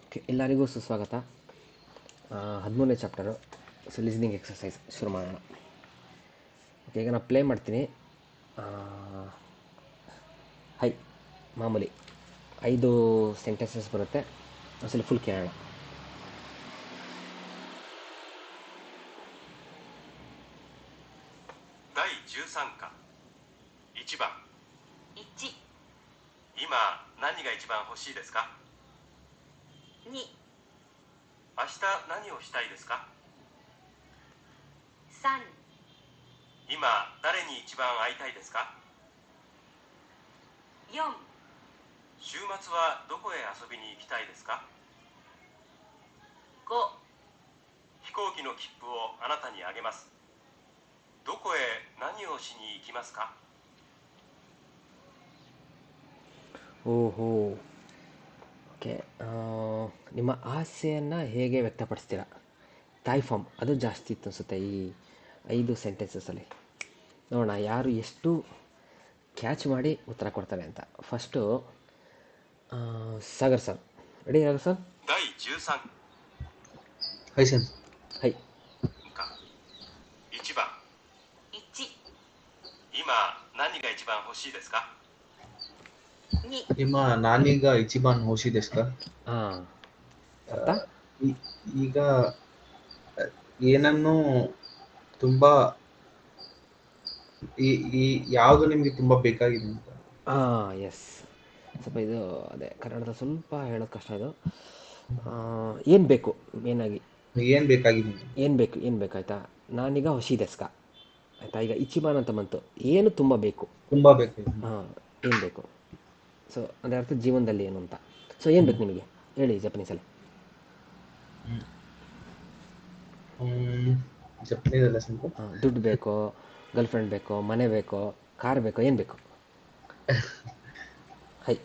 Okay, ಎಲ್ಲರಿಗೂ ಸುಸ್ವಾಗತ. 13ನೇ chapter. So listening exercise ಶುರು ಮಾಡೋಣ. ಓಕೆ, ಈಗ ನಾನು ಪ್ಲೇ ಮಾಡ್ತೀನಿ. ಆ, ಹೈ ಮಾಮೂಲಿ 5 ಸೆಂಟೆನ್ಸಸ್ ಬರುತ್ತೆ. ಒಂದ್ಸಲ ಫುಲ್ ಕೇಳೋಣ. 第13課1番1、今何が一番欲しいですか2、明日何をしたいですか3、今誰に一番会いたいですか4、週末はどこへ遊びに行きたいですか5、飛行機の切符をあなたにあげます。どこへ何をしに行きますかಓಹೋ. ಓಕೆ, ನಿಮ್ಮ ಆಸೆಯನ್ನು ಹೇಗೆ ವ್ಯಕ್ತಪಡಿಸ್ತೀರಾ? ತಾಯಿ ಫಾರ್ಮ್ ಅದು ಜಾಸ್ತಿ ಇತ್ತು ಅನಿಸುತ್ತೆ ಈ 5 ಸೆಂಟೆನ್ಸಸಲ್ಲಿ. ನೋಡೋಣ ಯಾರು ಎಷ್ಟು ಕ್ಯಾಚ್ ಮಾಡಿ ಉತ್ತರ ಕೊಡ್ತಾರೆ ಅಂತ. First Sagar sir. Ready Sagar sir? 第13はい、先生。ಹೈ. 課1番1、今何が一番欲しいですか2、今、何が一番欲しいですか？ ಹಾಂ, ಅರ್ಥ? ಈಗ ಏನನ್ನು ತುಂಬಾ ಯಾವುದು ನಿಮ್ಗೆ ತುಂಬಾ ಬೇಕಾಗಿದೆ ಅಂತ. ಹಾಂ, ಎಸ್. ಸ್ವಲ್ಪ ಇದು ಅದೇ ಕನ್ನಡದಲ್ಲಿ ಸ್ವಲ್ಪ ಹೇಳೋದು ಕಷ್ಟ ಇದು. ಏನು ಬೇಕು ಮೇನಾಗಿ? ಏನ್ ಬೇಕಾಗಿದೆ ಅಂತ. ಏನು ಬೇಕಾಯ್ತಾ? ನಾನೀಗ ಹೊಸಿದೆಸ್ಕ ಆಯಿತಾ. ಈಗ ಇಚಿಬಾನ್ ಅಂತ ಬಂತು. ಏನು ತುಂಬ ಬೇಕು? ತುಂಬಾ ಬೇಕಾಗಿದೆ. ಹಾಂ, ಏನು ಬೇಕು? ಸೊ ಅದರ ಅರ್ಥ ಜೀವನದಲ್ಲಿ ಏನು ಅಂತ. ಸೊ ಏನು ಬೇಕು ನಿಮಗೆ ಹೇಳಿ ಜಪನೀಸಲ್ಲಿ. ಜಪನೀಸ್ ಅಲ್ಲ ಸ್ವಲ್ಪ. ಹಾಂ, ದುಡ್ಡು ಬೇಕೋ, ಗರ್ಲ್ಫ್ರೆಂಡ್ ಬೇಕೋ, ಮನೆ ಬೇಕೋ, ಕಾರ್ ಬೇಕೋ, ಏನು ಬೇಕು? ಹೈ.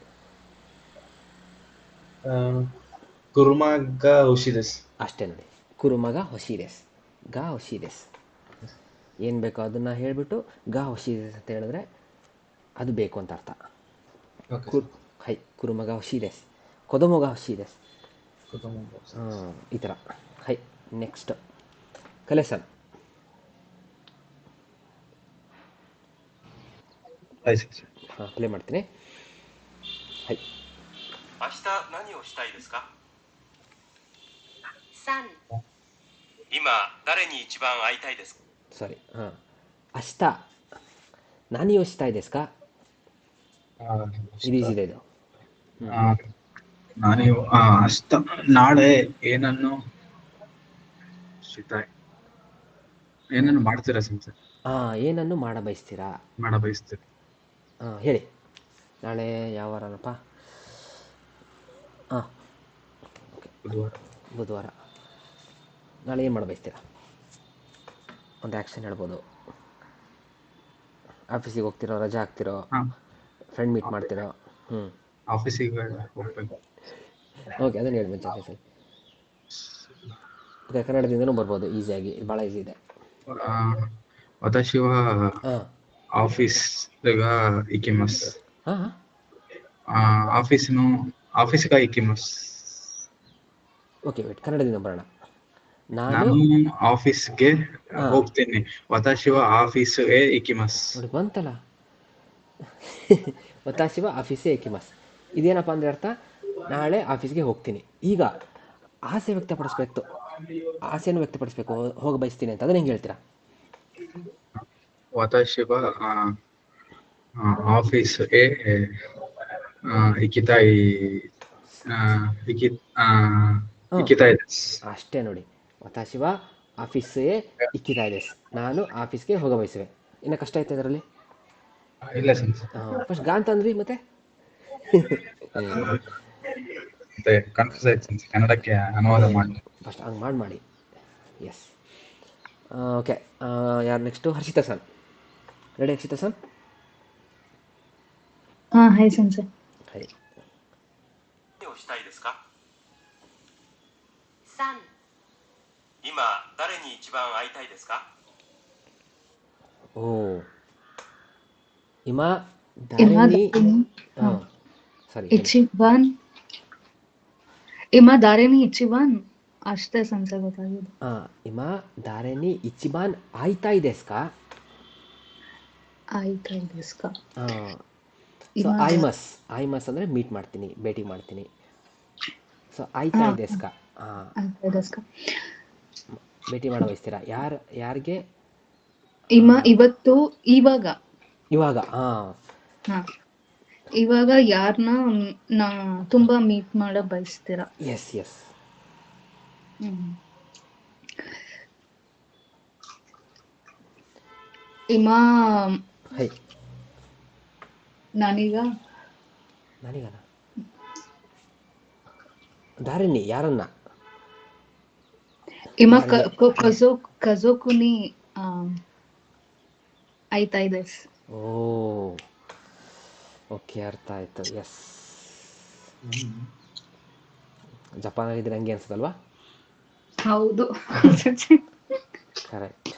ಕುರುಮಾಗ ಹುಷಿದೆಸ್. ಅಷ್ಟೇ ನೋಡಿ, ಕುರುಮಗ ಹೊಸಿದೆಸ್, ಗಾ ಹೊಸಿದೆಸ್. ಏನು ಬೇಕೋ ಅದನ್ನು ಹೇಳಿಬಿಟ್ಟು ಗಾ ಹೊಸಿದೆಸ್ ಅಂತ ಹೇಳಿದ್ರೆ ಅದು ಬೇಕು ಅಂತ ಅರ್ಥ. ಹೈ, ಕುರುಮಗ ಹೊಸಿದೆಸ್, ಕೊದಮಗ ಹೊಸಿದೆಸ್. ಹಾಂ, ಈ ಥರ. ಹೈ, ನೆಕ್ಸ್ಟ್ ಕಲೆಸನ್. ಹಾಂ, ಪ್ಲೇ ಮಾಡ್ತೀನಿ. ಹೈ. 明日何をしたいですか3、今誰に一番会いたいですかಸಾರಿ, ಹಾಂ. ಅಷ್ಟ ನಾನಿ ಯೋಚಿಸ್ತಾ ಇದೆ ಸ್ಕಾ. ಇದು ಈಸಿದೆ ಇದು. ನಾನು ಅಷ್ಟ ನಾಳೆ ಏನನ್ನು ಮಾಡ್ತೀರಾ ಸರ್? ಹಾಂ, ಏನನ್ನು ಮಾಡ ಬಯಸ್ತೀರಾ? ಮಾಡ ಬಯಸ್ತೀರಿ. ಹಾಂ, ಹೇಳಿ. ನಾಳೆ ಯಾವ ವಾರನಪ್ಪ? ಹಾಂ, ಬುಧವಾರ. ನಾಳೆ ಏನು ಮಾಡ ಬಯಸ್ತೀರಾ? ಒಂದು ಆ್ಯಕ್ಷನ್ ಹೇಳ್ಬೋದು. ಆಫೀಸಿಗೆ ಹೋಗ್ತಿರೋ, ರಜಾ ಹಾಕ್ತಿರೋ, ಫ್ರೆಂಡ್ ಮೀಟ್ ಮಾಡ್ತಿರೋ? ಆಫೀಸಿಗೆ ಹೋಗ್ಬೇಕು. ಓಕೆ, ಅದನ್ನು ಹೇಳಿ ಮುಂಚೆ ಆಫೀಸಲ್ಲಿ. ಓಕೆ, ಕನ್ನಡದಿಂದನೂ ಬರ್ಬೋದು ಈಸಿಯಾಗಿ, ಭಾಳ ಈಸಿ ಇದೆ. 私は ಹಾಂ ಆಫೀಸ್行きます。 ಹಾಂ ಆಫೀಸ್ಗೆ行きます。 ಓಕೆ, ವೇಟ್, ಕನ್ನಡದಿಂದ ಬರೋಣ. ನಾನು ಆಫೀಸ್ಗೆ ಹೋಗ್ತೇನೆ. 私はಆಫೀಸ್ಗೆ行きます。ನೋಡಿ ಬಂತಲ್ಲ. ವತಾಶಿವ ಆಫೀಸೇ ಏಕಿಮಸ್. ಇದೇನಪ್ಪ ಅಂದರೆ ಅರ್ಥ, ನಾಳೆ ಆಫೀಸ್ಗೆ ಹೋಗ್ತೀನಿ. ಈಗ ಆಸೆ ವ್ಯಕ್ತಪಡಿಸ್ಬೇಕು, ಆಸೆಯನ್ನು ವ್ಯಕ್ತಪಡಿಸ್ಬೇಕು, ಹೋಗಿ ಬಯಸ್ತೀನಿ ಅಂತ. ಅದನ್ನ ಹೆಂಗೆ ಹೇಳ್ತೀರಾ? 私はಆಫೀಸ್ಗೆ行きたいです。 ಅಷ್ಟೇ ನೋಡಿ, ವತಾಶಿವ ಆಫೀಸೇ ಇಕ್ಕಿತಾ ಇದೆ, ನಾನು ಆಫೀಸ್ಗೆ ಹೋಗ ಬಯಸುವೆ. ಇನ್ನು ಕಷ್ಟ ಆಯ್ತು ಇದರಲ್ಲಿ? ಇಲ್ಲ ಸರ್. ಫಸ್ಟ್ ಗಾ ಅಂತಂದ್ವಿ, ಮತ್ತೆ ಕನ್ಫ್ಯೂಸ್ ಆಯ್ತು ಸರ್. ಕನ್ನಡಕ್ಕೆ ಅನುವಾದ ಮಾಡಿ ಫಸ್ಟ್ ಹಂಗೆ ಮಾಡಿ. ಎಸ್. ಓಕೆ, ಯಾರು next? Harshita sir. Ready Harshita ಸರ್?はい、先生。はい。何をしたいですか3、今誰に一番会いたいですかおー、今誰に、今うん、サリ一番 ಇಮ ದಾರೇನಿ ಇಚಿಬಾನ್ ಅಷ್ಟೇ ಸಂಸೆ ಗೊತ್ತಾಗಿದೆ. ಇಮ ದಾರೆನಿ ಇಚಿಬಾನ್ ಆಯ್ತಾಯ್ ದೇಸ್ ಕಾ. ಆಯ್ತು ದೇಸ್ಕ ಸೊ ಇಮ ಐಮಸ್ ಅಂದರೆ ಮೀಟ್ ಮಾಡ್ತೀನಿ, ಭೇಟಿ ಮಾಡ್ತೀನಿ. ಸೊ ಆಯ್ತಾಯ್ ದೇಸ್ ಕಾ, ಆಯ್ತು ದೇಸ್ಕ. ಭೇಟಿ ಮಾಡ ಬಯಸ್ತೀರಾ. ಯಾರಿಗೆ? ಇಮ ಇವತ್ತು ಇವಾಗ ಇವಾಗ. ಹಾ ಇವಾಗ ಯಾರನ್ನ ನಾ ತುಂಬಾ ಮೀಟ್ ಮಾಡ ಬಯಸ್ತೀರಾ. Yes yes. ಇಮ ಹೈ ನಾನೀಗಾನ ದಾರಿಣಿ ಯಾರನ್ನ? ಇಮ ಕಜೋಕುನಿ ಆಯ್ತಾಯ್ ದೇಸ್. ಓ ಓಕೆ, ಅರ್ಥ ಆಯ್ತು. ಎಸ್, ಜಪಾನಲ್ಲಿದ್ರೆ ಹಂಗೆ ಅನ್ಸುತ್ತಲ್ವಾ? ಹೌದು. ಕರೆಕ್ಟ್.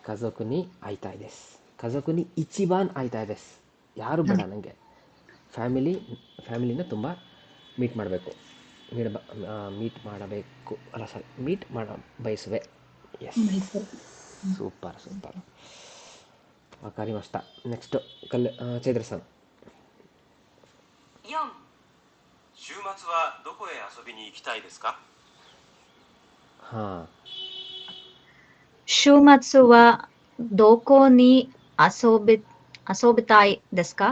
ಕಜೋಕುನಿ ಆಯ್ತಾಯ್ ದೇಸ್. ಕಜೋಕುನಿ ಇಚಿಬಾನ್ ಆಯ್ತಾಯ್ ದೇಸ್. ಯಾರು ಬೇಡ ನನಗೆ, ಫ್ಯಾಮಿಲಿನ ತುಂಬ ಮೀಟ್ ಮಾಡಬೇಕು, ಮೀಟ್ ಮಾಡ ಬಯಸುವೆ. Yes, super super. ವಕಾರಿಮashita. Next Chaitra sir. 4、週末はどこへ遊びに行きたいですか？ ಹಾಂ, 週末はどこに遊びたいですか?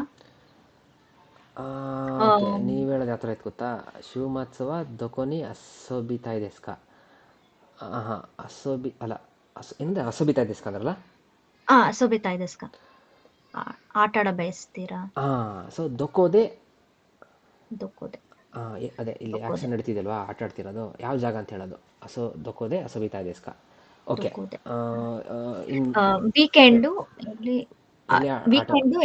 ಓಕೆ, ನೀವು ಹೇಳೋದು ಯಾವ ಥರ ಇತ್ತು ಗೊತ್ತಾ? ಶಿವಮತ್ಸವ ದೊಕೊನಿ ಅಸೋಬಿತಾಯ್ ದೇಸ್ ಕಾ. ಹಾಂ, ಅಸೋಬಿ ಅಲ್ಲ, ಏನಂದ್ರೆ ಅಸೋಬಿತಾಯ್ ದೇಸ್ ಕಾ ಅಂದ್ರಲ್ಲ.遊びたいですか? ಆಟ ಆಡ ಬಯಸ್ತೀರಾ? ಸೊ ದೊಕೋದೆ,どこで? ಅದೇ ಇಲ್ಲಿ ಆಕ್ಷನ್ ನಡೀತಿದಲ್ವಾ, ಆಟ ಆಡ್ತಿರೋದು ಯಾವ ಜಾಗ ಅಂತ ಹೇಳೋದು. ದೊಕೋದೆ ಅಸೋಬಿತಾಯ್ ದೇಸ್ ಕಾ. ಓಕೆ, ವೀಕೆಂಡು ಎಲ್ಲಿ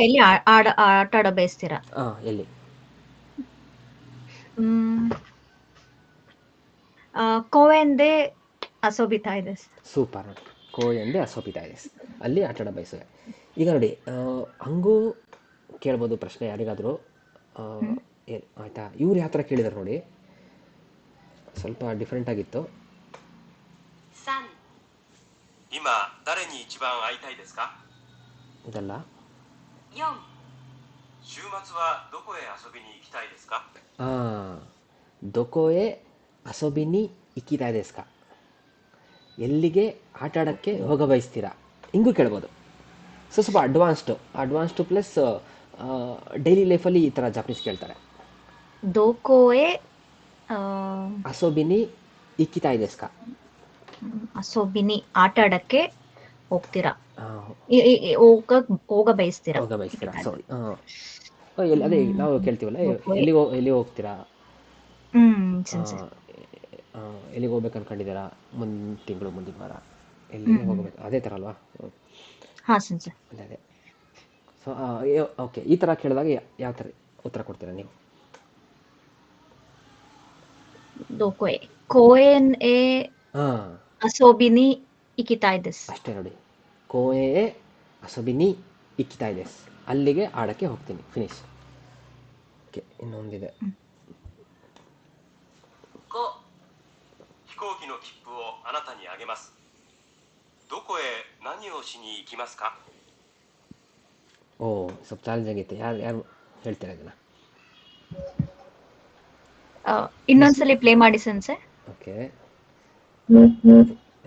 ಎಲ್ಲಿ ಆಟ ಆಡ ಬಯಸ್ತೀರಾ? ಎಲ್ಲಿ? ಕೋವೆಂದೆ ಅಸೋಬಿತಾಯ್ ದೇಸ್. ಸೂಪರ್ ನೋಡಿ, ಕೋಯಂದೆ ಅಸೋಬಿತಾಯ್ ದೇಸ್, ಅಲ್ಲಿ ಆಟ ಆಡ ಬಯಸುವೆ. ಈಗ ನೋಡಿ, ಹಂಗೂ ಕೇಳ್ಬೋದು ಪ್ರಶ್ನೆ ಯಾರಿಗಾದರೂ. ಆಯಿತಾ, ಇವ್ರು ಯಾವ ಥರ ಕೇಳಿದಾರೆ ನೋಡಿ, ಸ್ವಲ್ಪ ಡಿಫ್ರೆಂಟ್ ಆಗಿತ್ತು. 3、今誰に一番会いたいですか？ ಇದಲ್ಲ. 4、週末はどこへ遊びに行きたいですか？ ದೊಕೋಯೆ ಅಸೋಬಿನಿ ಇಕ್ಕಿತಾಯ್ ದೇಸ್ ಕಾ. ಎಲ್ಲಿಗೆ ಆಟ ಆಡೋಕ್ಕೆ ಹೋಗ ಬಯಸ್ತೀರಾ, ಹಿಂಗೂ ಕೇಳ್ಬೋದು. ಸ್ವಲ್ಪ ಅಡ್ವಾನ್ಸ್ಡು ಪ್ಲಸ್ ಡೈಲಿ ಲೈಫಲ್ಲಿ ಈ ಥರ ಜಾಪನೀಸ್ ಕೇಳ್ತಾರೆ. ದೋಕೋಯೆ ಅಸೋಬಿನಿ ಇಕ್ಕಿತಾಯ್ ದೇಸ್ ಕಾ. ಅಸೋಬಿನಿ ಆಟ ಆಡಕ್ಕೆ ಹೋಗ್ತೀರಾ, ಹೋಗ ಬಯಸ್ತೀರಾ. ಸಾರಿ, ಅದೇ ನಾವು ಕೇಳ್ತೀವಲ್ಲ, ಎಲ್ಲಿಗೆ ಹೋಗ್ತೀರಾ, ಎಲ್ಲಿಗೆ ಹೋಗ್ಬೇಕು ಅನ್ಕೊಂಡಿದ್ದೀರಾ, ಮುಂದಿನ ತಿಂಗಳು, ಮುಂದಿನ ವಾರ ಎಲ್ಲಿಗೆ ಹೋಗ್ಬೇಕು, ಅದೇ ಥರ ಅಲ್ವಾ? ಹಾಂ ಸರ್. ಅದೇ. ಸೊ ಓಕೆ, ಈ ಥರ ಕೇಳಿದಾಗ ಯಾವ ಥರ ಉತ್ತರ ಕೊಡ್ತೀರಾ ನೀವು? ದೋಕೋಯೆ ಕೋಯೆನ್ ಎ ಅಸೋಬಿನಿ ಇಕ್ಕಿತಾಯ್ ದೇಸ್. ಅಷ್ಟೇ ನೋಡಿ, ಕೋಯೆ ಅಸೋಬಿನಿ ಇಕ್ಕಿತಾಯ್ ದೇಸ್, ಅಲ್ಲಿಗೆ ಆಡಕ್ಕೆ ಹೋಗ್ತೀನಿ, ಫಿನಿಶ್. ಓಕೆ, ಇನ್ನೊಂದಿದೆ. 5、飛行機の切符をあなたにあげます。どこへ何をしに行きますか？ ಓ, ಸ್ವಲ್ಪ ಚಾಲೆಂಜ್ ಆಗೈತೆ. ಯಾರು ಹೇಳ್ತೀರಾ ಇದನ್ನು? ಇನ್ನೊಂದ್ಸಲಿ ಪ್ಲೇ ಮಾಡಿ ಸನ್ಸೆ. ಓಕೆ,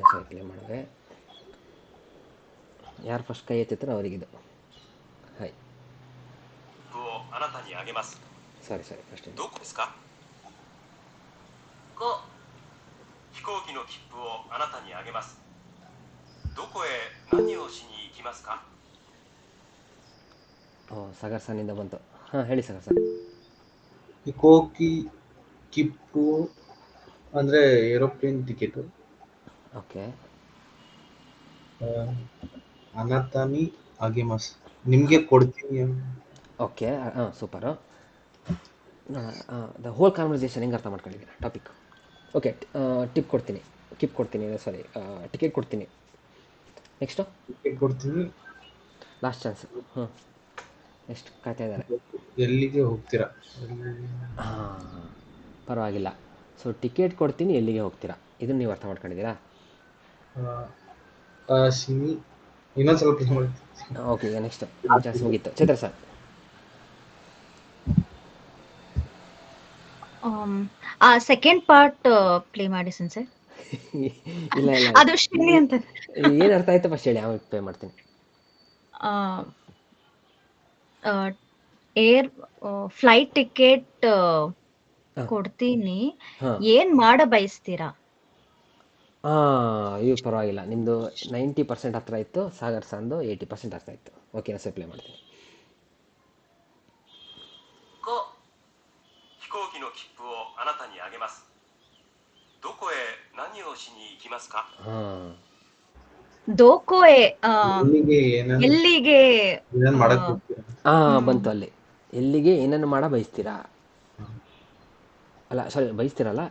ಸರಿ, ಪ್ಲೇ ಮಾಡಿದೆ. ಯಾರು ಫಸ್ಟ್ ಕೈ ಎತ್ತಿರ್ತಾರೋ ಅವರಿಗಿದು. ಹಾಯ್, 切符をあなたにあげます。 ಸಾರಿ ಫಸ್ಟ್ どこですか？ 5、飛行機の切符をあなたにあげます。どこへ何をしに行きますか？ ಸಾಗರ್ ಸನ್ನಿಂದ ಬಂತು. ಹಾಂ, ಹೇಳಿ ಸಾಗರ್ ಸರ್. ಹಿಕೋಕಿ ಕಿಪ್ಪು ಅಂದರೆ ಏರೋಪ್ಲೇನ್ ಟಿಕೆಟು. ಓಕೆ, ಅನತಾನಿ ಆಗಿಮಸ್, ನಿಮಗೆ ಕೊಡ್ತೀನಿ. Okay, super. The whole conversation ಹೆಂಗೆ ಅರ್ಥ ಮಾಡ್ಕೊಂಡಿದ್ದೀರಾ ಟಾಪಿಕ್? ಓಕೆ, ಟಿಕೆಟ್ ಕೊಡ್ತೀನಿ. ನೆಕ್ಸ್ಟು ಟಿಕೆಟ್ ಕೊಡ್ತೀನಿ, ಲಾಸ್ಟ್ ಚಾನ್ಸ್. ನೆಕ್ಸ್ಟ್ ಕಾಯ್ತಾ ಇದ್ದಾರೆ. ಎಲ್ಲಿಗೆ ಹೋಗ್ತೀರಾ? ಪರವಾಗಿಲ್ಲ, ಸೊ ಟಿಕೆಟ್ ಕೊಡ್ತೀನಿ, ಎಲ್ಲಿಗೆ ಹೋಗ್ತೀರಾ? ಇದನ್ನು ನೀವು ಅರ್ಥ ಮಾಡ್ಕೊಂಡಿದ್ದೀರಾ? ಶಿನಿ ಇನ್ನೊಂದು ಸ್ವಲ್ಪ ನೋಡಿ. ಓಕೆ, ಈಗ ನೆಕ್ಸ್ಟ್ ನಿಮ್ಮ ಚಾನ್ಸ್ ಮುಗೀತು. ಚೈತ್ರ ಸರ್. ಆ ಸೆಕೆಂಡ್ ಪಾರ್ಟ್ ಪ್ಲೇ ಮಾಡಿ ಸರ್. ಇಲ್ಲ ಇಲ್ಲ, ಅದು ಶಿನಿ ಅಂತ. ಏನು ಅರ್ಥ ಆಯ್ತು ಫಸ್ಟ್ ಹೇಳಿ, ಆಮೇಲೆ ಪೇ ಮಾಡ್ತೀನಿ. ಏರ್ ಫ್ಲೈಟ್ ಟಿಕೆಟ್ ಹಾ. ಕೊಡ್ತೀನಿ, ಹಾಂ ಏನ್ ಮಾಡ ಬಯಸ್ತೀರಾ? ಇವು ಪರವಾಗಿಲ್ಲ, ನಿಮ್ಮದು 90% ಹತ್ರ ಇತ್ತು, ಸಾಗರ್ ಸಂದು 80% ಅರ್ಥ ಇತ್ತು. ಓಕೆ, ನಾನು ಪ್ಲೇ ಮಾಡ್ತೀನಿ. 5、飛行機の切符をあなたにあげます。どこへ何をしに行きますか？ ಹಾಂ, ದೋಕೋಯೆ ಇಲ್ಲಿಗೆ ಏನನ್ನ ಎಲ್ಲಿಗೆ ಏನನ್ನ ಮಾಡಕ್ ಹೋಗ್ತೀರಾ? ಬಂತು ಅಲ್ಲಿ. ಎಲ್ಲಿಗೆ ಏನನ್ನು ಮಾಡ ಬಯಸ್ತೀರಾ? ಅಲ್ಲ ಸಾರಿ, ಬಯಸ್ತೀರಲ್ಲ,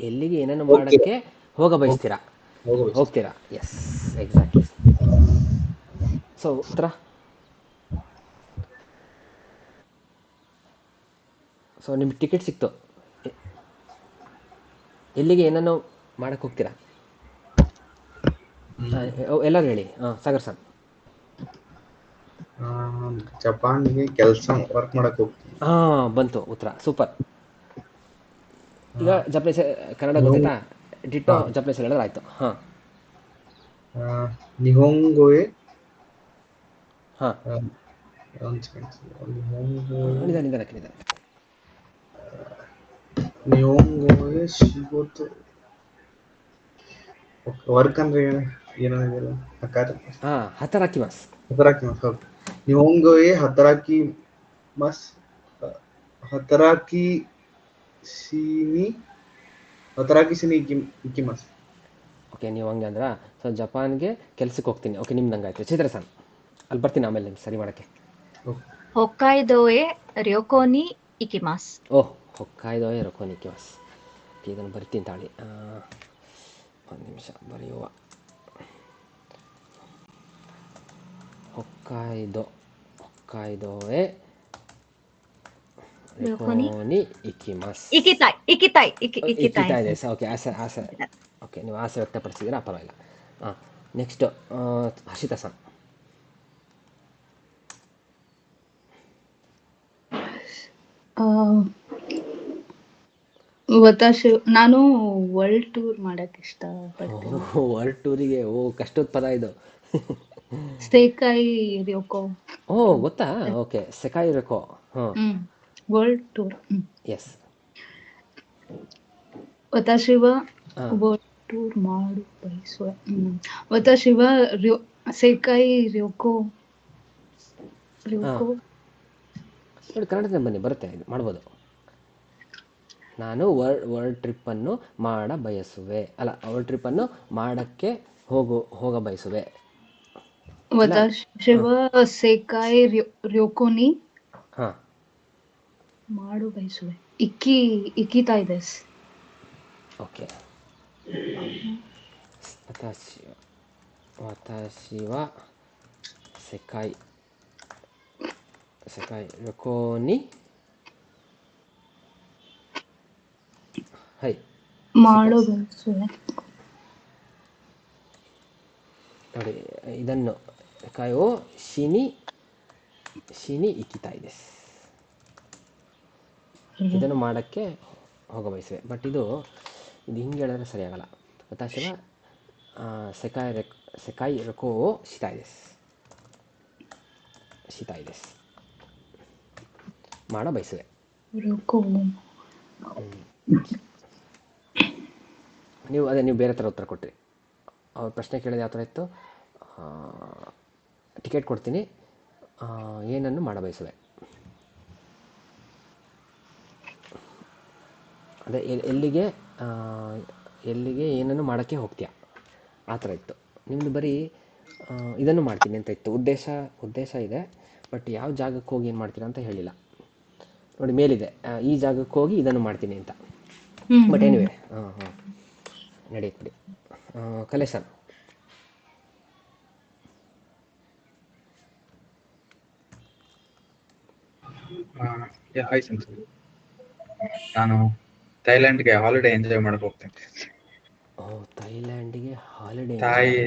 ಎಲ್ಲಿಗೆ ಏನನ್ನು ಮಾಡೋಕ್ಕೆ ಹೋಗ ಬಯಸ್ತೀರಾ? ಹೋಗ್ಬೇಕು. ಹೋಗ್ತೀರಾ. Yes, exactly. ಸೊ ಉತ್ತರ. ಸೊ ನಿಮ್ಗೆ ಟಿಕೆಟ್ ಸಿಕ್ತು, ಎಲ್ಲಿಗೆ ಏನನ್ನು ಮಾಡಕ್ಕೆ ಹೋಗ್ತೀರಾ? ಎಲ್ಲರೂ ಹೇಳಿ. ಸಾಗರ್ ಸರ್. ಜಪಾನ್ಗೆ ಕೆಲಸ ವರ್ಕ್ ಮಾಡಕ್ ಹೋಗ್ತೀನಿ. ಬಂತು ಉತ್ತರ, ಸೂಪರ್. ಈಗ ಜಪನೀಸ್ ಕನ್ನಡ ಗೊತ್ತಾಯ್ತಾ? ಡಿಟ್ಟೋ ಜಪನೀಸ್ ಹೇಳಿದ್ರೆ ಆಯ್ತು. ಹಾಂ ನಿಹೊಂಗೊಯೆ ಹಾಂ, ಒಂದು ಸೆಕೆಂಡ್. ನಿಹೊಂಗೊಯೆ ನಿಧಾನ. ನಿಹೊಂಗೊಯೆ ಶಿಗೋತು ವರ್ಕ್ ಅಂದ್ರೆ ಏನಾಗಿಲ್ಲ ಅಕಾರ ಹತರಾಕಿ ಮಾಸ್. ಹತರಾಕಿ ಮಸ್. ಹೌದು, ನಿಹೊಂಗೊಯೆ ಹತರಾಕಿ ಮಸ್. ಹತರಾಕಿ ಶಿನಿ ಇಕಿಮಸ್. ಓಕೆ, ನೀವು ಹಂಗೆ ಅಂದ್ರ. ಸೊ ಜಪಾನ್ಗೆ ಕೆಲ್ಸಕ್ಕೆ ಹೋಗ್ತೀನಿ. ಓಕೆ, ನಿಮ್ದು ಹಂಗಾಯ್ತು. ಚೈತ್ರ ಸರ್, ಅಲ್ಲಿ ಬರ್ತೀನಿ ಆಮೇಲೆ ನಿಮ್ಗೆ ಸರಿ ಮಾಡೋಕ್ಕೆ. ಹೊಕ್ಕಾಯ್ದೋಯೆ ರ್ಯೋಕೋನಿ ಇಕಿಮಾಸ್. ಓಹ್, ಹೊಕ್ಕಾಯ್ದೋ ರೊಕೋನಿಕಿ ಮಾಸ್. ಓಕೆ, ಇದನ್ನು ಬರ್ತೀನಿ ತಾಳಿ. ಒಂದು ನಿಮಿಷ ಬರೆಯುವ. ಹೊಕ್ಕಾಯ್ದೋಯೆ ರೊಕೋನಿ ಇಕಿಮಾಸ್. ಇಕಿತಾಯ್ ಇದೆ. ಓಕೆ, ಆಸೆ. ಓಕೆ, ನೀವು ಆಸೆ ವ್ಯಕ್ತಪಡಿಸಿದ್ದೀರಾ, ಪರವಾಗಿಲ್ಲ. Next Harshita sir. ನಾನು ವರ್ಲ್ಡ್ ಟೂರ್ ಮಾಡಕ್ ಇಷ್ಟ ಪಡ್ತೀನಿ. ವರ್ಲ್ಡ್ ಟೂರಿಗೆ? ಕಷ್ಟದ ಪದ ಇದು. ಸೇಕಾಯಿ ರ್ಯೋಕೋ. ಗೊತ್ತಾ? ಓಕೆ, ಸೆಕಾಯಿ ರೆಕೋ. World tour. ಎಸ್. ವತಾಶಿ ವ ವರ್ಲ್ಡ್ ಟೂರ್ ಮಾಡು ಬಯಸುವೆ. ವತಾಶಿ ವ ಸೇಕಾಯಿ ರ್ಯೋಕೋ. ನೋಡಿ, ಕನ್ನಡದಲ್ಲಿ ಬನ್ನಿ, ಬರುತ್ತೆ, ಇದು ಮಾಡ್ಬೋದು. ನಾನು ವರ್ಲ್ಡ್ ಟ್ರಿಪ್ಪನ್ನು ಮಾಡ ಬಯಸುವೆ. ಅಲ್ಲ, ವರ್ಲ್ಡ್ ಟ್ರಿಪ್ಪನ್ನು ಮಾಡಕ್ಕೆ ಹೋಗ ಬಯಸುವೆ. ವತಾಶಿ ವ ಸೇಕಾಯಿ ರ್ಯೋಕೋನಿ ಹಾಂ, ಮಾಡು ಬಯಸುವೆ. ಇಕಿತಾಯ್ ದೇಸ್. ಓಕೆ. ವತಾಶಿ ವ ಸೆಕಾಯ್ ರೊಕೋನಿ ಹೈ ಮಾಡು ಬಯಸುವೆ. ನೋಡಿ, ಇದನ್ನು ಕಾಯೋ ಶಿನಿ ಇಕಿತಾಯ್ ದೇಸ್. ಇದನ್ನು ಮಾಡೋಕ್ಕೆ ಹೋಗ ಬಯಸುವೆ. ಬಟ್ ಇದು ಹಿಂಗೆ ಹೇಳಿದ್ರೆ ಸರಿಯಾಗಲ್ಲ. ವತಾಶಿ ವ ಸೆಕಾಯ್ ರೊಕೋ ಶಿತಾಯ್ ದೇಸ್. ಮಾಡ ಬಯಸುವೆ. ನೀವು ಬೇರೆ ಥರ ಉತ್ತರ ಕೊಟ್ರಿ. ಅವ್ರ ಪ್ರಶ್ನೆ ಕೇಳಿದ ಯಾವ ಥರ ಇತ್ತು? ಟಿಕೆಟ್ ಕೊಡ್ತೀನಿ, ಏನನ್ನು ಮಾಡ ಬಯಸುವೆ. ಅದೇ ಎಲ್ಲಿಗೆ ಏನನ್ನು ಮಾಡೋಕ್ಕೆ ಹೋಗ್ತೀಯಾ, ಆ ಥರ ಇತ್ತು. ನಿಮ್ಮದು ಬರೀ ಇದನ್ನು ಮಾಡ್ತೀನಿ ಅಂತ ಇತ್ತು. ಉದ್ದೇಶ ಇದೆ, ಬಟ್ ಯಾವ ಜಾಗಕ್ಕೆ ಹೋಗಿ ಏನು ಮಾಡ್ತೀರಾ ಅಂತ ಹೇಳಿಲ್ಲ. ನೋಡಿ, ಮೇಲಿದೆ, ಈ ಜಾಗಕ್ಕೆ ಹೋಗಿ ಇದನ್ನು ಮಾಡ್ತೀನಿ ಅಂತ. ಬಟ್ ಎನಿವೆ, ನಡೆಯುತ್ತೆ ಬಿಡಿ. ಕಲೇಶನ್. ಹಾಯ್ ಸಂಸು. ನಾನು ಥೈಲ್ಯಾಂಡ್ಗೆ ಹಾಲಿಡೇ ಎಂಜಾಯ್ ಮಾಡಕ್ ಹೋಗ್ತೀನಿ. ಥೈಲ್ಯಾಂಡಿಗೆ ಹಾಲಿಡೇ ತಾಯಿ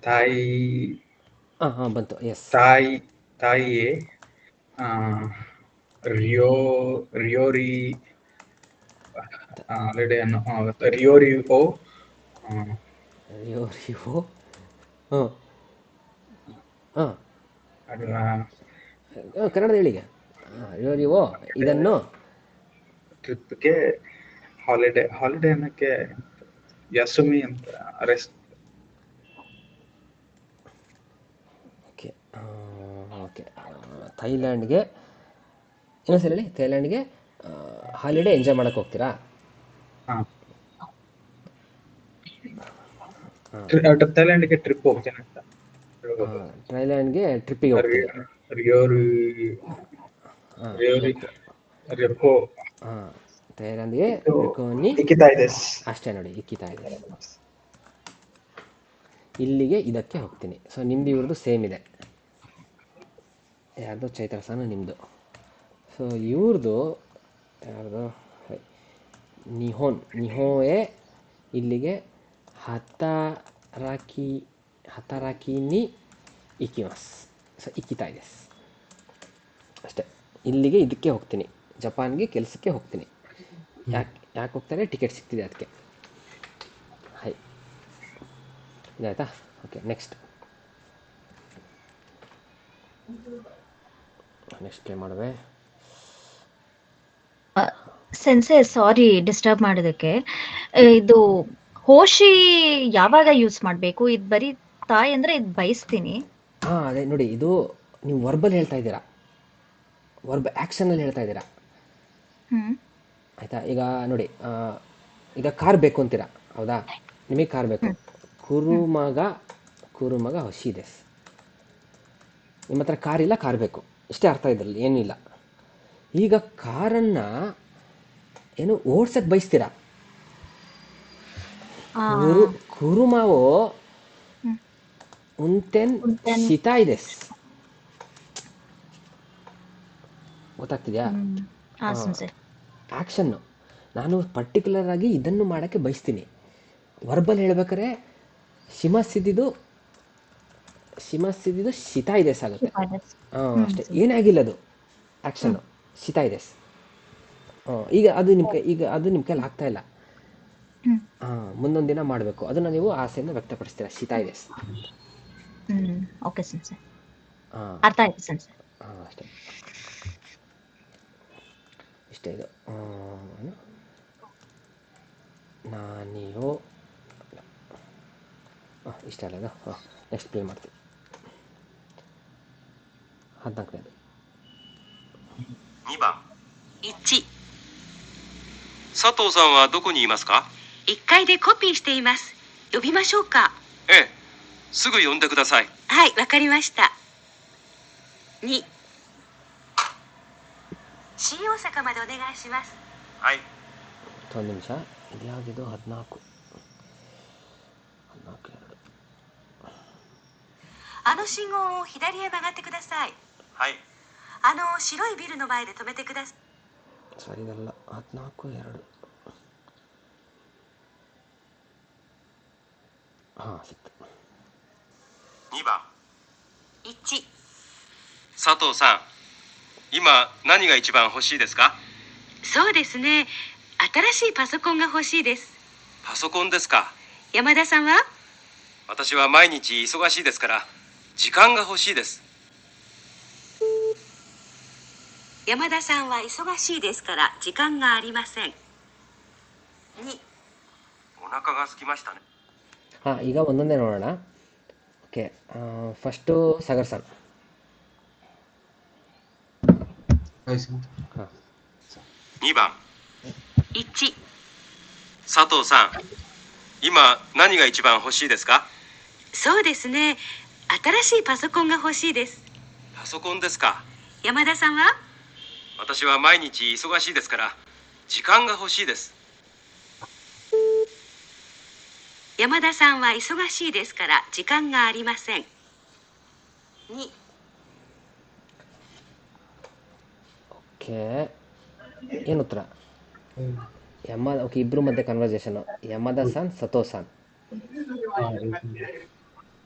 ತಾಯಿ ಹಾಂ ಬಂತು. ಎಸ್. ತಾಯಿ ರಿಯೋ ರಿಯೋರಿ ಹಾಲಿಡೇ ಅನ್ನೋ ರಿಯೋರಿಯೋ ರಿಯೋ ಹಾಂ ಹಾಂ ಕನ್ನಡ ಹೇಳಿಗೆ ರಿಯೋ ಇದನ್ನು ಟ್ರಿಪ್ಗೆ ಹಾಲಿಡೇ ಅನ್ನಕ್ಕೆ ಯಸುಮಿ ಅಂತ ರೆಸ್ಟ್. ಓಕೆ ಓಕೆ ಥೈಲ್ಯಾಂಡ್ಗೆ ಇನ್ನೊಂದ್ಸಲ ಹೇಳಿ. ಥೈಲ್ಯಾಂಡ್ಗೆ ಹಾಲಿಡೇ ಎಂಜಾಯ್ ಮಾಡಕ್ಕೆ ಹೋಗ್ತೀರಾ? ಥೈಲ್ಯಾಂಡ್ಗೆ ಟ್ರಿಪ್ ಹೋಗ್ತೀನಿ ಅಂತ. ಥೈಲ್ಯಾಂಡ್ಗೆ ಟ್ರಿಪ್ಪಿಗೆ ಹೋಗ್ತೀರಾ? ಹಾಂ ಥೈಲ್ಯಾಂಡ್ಗೆ ಅಷ್ಟೇ ನೋಡಿ, ಇಕ್ಕಿತಾ ಇದೆ. ಇಲ್ಲಿಗೆ ಇದಕ್ಕೆ ಹೋಗ್ತೀನಿ. ಸೊ ನಿಮ್ದು ಇವ್ರದ್ದು ಸೇಮ್ ಇದೆ. ಯಾರ್ದು ಚೈತ್ರ ಸಹ ನಿಮ್ಮದು. ಸೊ ಇವ್ರದ್ದು ಯಾರ್ದು ನಿಹೋಯೆ ಇಲ್ಲಿಗೆ ಹತಾರಾಕಿನಿ ಇಕಿಮಾಸ್. ಸೊ ಇಕ್ಕಿತಾ ಇದೆ ಅಷ್ಟೇ. ಇಲ್ಲಿಗೆ ಇದಕ್ಕೆ ಹೋಗ್ತೀನಿ, ಜಪಾನ್ಗೆ ಕೆಲಸಕ್ಕೆ ಹೋಗ್ತೀನಿ. ಯಾಕೆ ಹೋಗ್ತಾರೆ? ಟಿಕೆಟ್ ಸಿಗ್ತಿದೆ ಅದಕ್ಕೆ. ಹೈ ಇದಾಯ್ತಾ? ಓಕೆ ನೆಕ್ಸ್ಟ್ ಪ್ಲೇ ಮಾಡುವೆ. ಸೆನ್ಸೆ ಸಾರಿ ಡಿಸ್ಟರ್ಬ್ ಮಾಡೋದಕ್ಕೆ. ಇದು ಹೋಶಿ ಯಾವಾಗ ಯೂಸ್ ಮಾಡಬೇಕು? ಇದು ಬರೀ ತಾಯಿ ಅಂದರೆ ಇದು ಬಯಸ್ತೀನಿ. ಹಾಂ ಅದೇ ನೋಡಿ, ಇದು ನೀವು ವರ್ಬಲ್ ಹೇಳ್ತಾ ಇದ್ದೀರಾ, ವರ್ಬ್ ಆ್ಯಕ್ಷನಲ್ಲಿ ಹೇಳ್ತಾ ಇದ್ದೀರಾ. ಆಯಿತಾ? ಈಗ ನೋಡಿ, ಈಗ ಕಾರ್ ಬೇಕು ಅಂತೀರಾ, ಹೌದಾ? ನಿಮಗೆ ಕಾರ್ ಬೇಕು. ಕುರುಮಗ ಹೊಶಿದೆ. ನಿಮ್ಮ ಹತ್ರ ಕಾರ್ ಇಲ್ಲ, ಕಾರ್ ಬೇಕು, ಇಷ್ಟೇ ಅರ್ಥ ಇದರಲ್ಲಿ, ಏನೂ ಇಲ್ಲ. ಈಗ ಕಾರನ್ನು ಏನು ಓಡ್ಸಕ್ಕೆ ಬಯಸ್ತೀರಾ. ಕುರುಮಾವೋ ಉಂಟೆನ್ ಶಿತಾ ಇದೆ. ಗೊತ್ತಾಗ್ತಿದ್ಯಾ? ಆ್ಯಕ್ಷನ್ನು ನಾನು ಪರ್ಟಿಕ್ಯುಲರ್ ಆಗಿ ಇದನ್ನು ಮಾಡೋಕ್ಕೆ ಬಯಸ್ತೀನಿ. ವರ್ಬಲ್ ಹೇಳ್ಬೇಕಾದ್ರೆ ಶಿಮಸಿದ್ದು ಶಿತಾ ಇದೆ ಆಗುತ್ತೆ. ಹಾಂ ಅಷ್ಟೇ, ಏನಾಗಿಲ್ಲ ಅದು ಆ್ಯಕ್ಷನ್ನು ಶಿತಾ ಇದೆ. ಈಗ ಅದು ನಿಮ್ಮ ಕೈಲಿ ಆಗ್ತಾ ಇಲ್ಲ. ಮುಂದೊಂದು ದಿನ ಮಾಡಬೇಕು, ಅದನ್ನು ನೀವು ಆಸೆಯನ್ನು ವ್ಯಕ್ತಪಡಿಸ್ತೀರಾ. ಶಿತಾ ಇದೆ. ಓಕೆ ಸೆನ್ಸೆ, ಹಾಂ ಅರ್ಥ ಆಯ್ತು ಸೆನ್ಸೆ. ಹಾಂ ಅಷ್ಟೇ, ಇಷ್ಟೇ. ಇದು ನಾನಿಯೋ ಇಷ್ಟ ಅಲ್ಲ ಇದು. ನೆಕ್ಸ್ಟ್ ಪ್ಲೇ ಮಾಡ್ತೀವಿ. 14ನೇದು. 2番1、佐藤さんはどこにいますか？ 1階でコピーしています。呼びましょうか？ええ、すぐ呼んでください。はい、わかりました。2、新大阪までお願いします。はい。ಒಂದು ನಿಮಿಷ. ಇದ್ಯಾವುದಿದು? 14 あの信号を左へ曲がってください。はい。あの白いビルの前で止めてください。ಸರಿ ಇದಲ್ಲ. 14 ಹಾಂ ಸಿಕ್ತು. 2番1、佐藤さん、今何が一番欲しいですか？そうですね。新しいパソコンが欲しいです。パソコンですか。山田さんは？私は毎日忙しいですから時間が欲しいです。山田さんは忙しいですから時間がありません。2、お腹が空きましたね。ಹಾಂ ಈಗ ಒಂದೊಂದೇ ನೋಡೋಣ. Okay, first Sagar sir. ಹಾಂ. 2番1、佐藤さん、今何が一番欲しいですか？そうですね。新しいパソコンが欲しいです。パソコンですか。山田さんは？私は毎日忙しいですから時間が欲しいです。山田さんは忙しいですから時間がありません。2、 ಓಕೆ, ಏನು ಉತ್ತರ? ಓಕೆ, ಇಬ್ಬರು ಮಧ್ಯೆ ಕನ್ವರ್ಸೇಷನು. ಯಮದ ಸಾನ್ ಸತೋಸಾನ್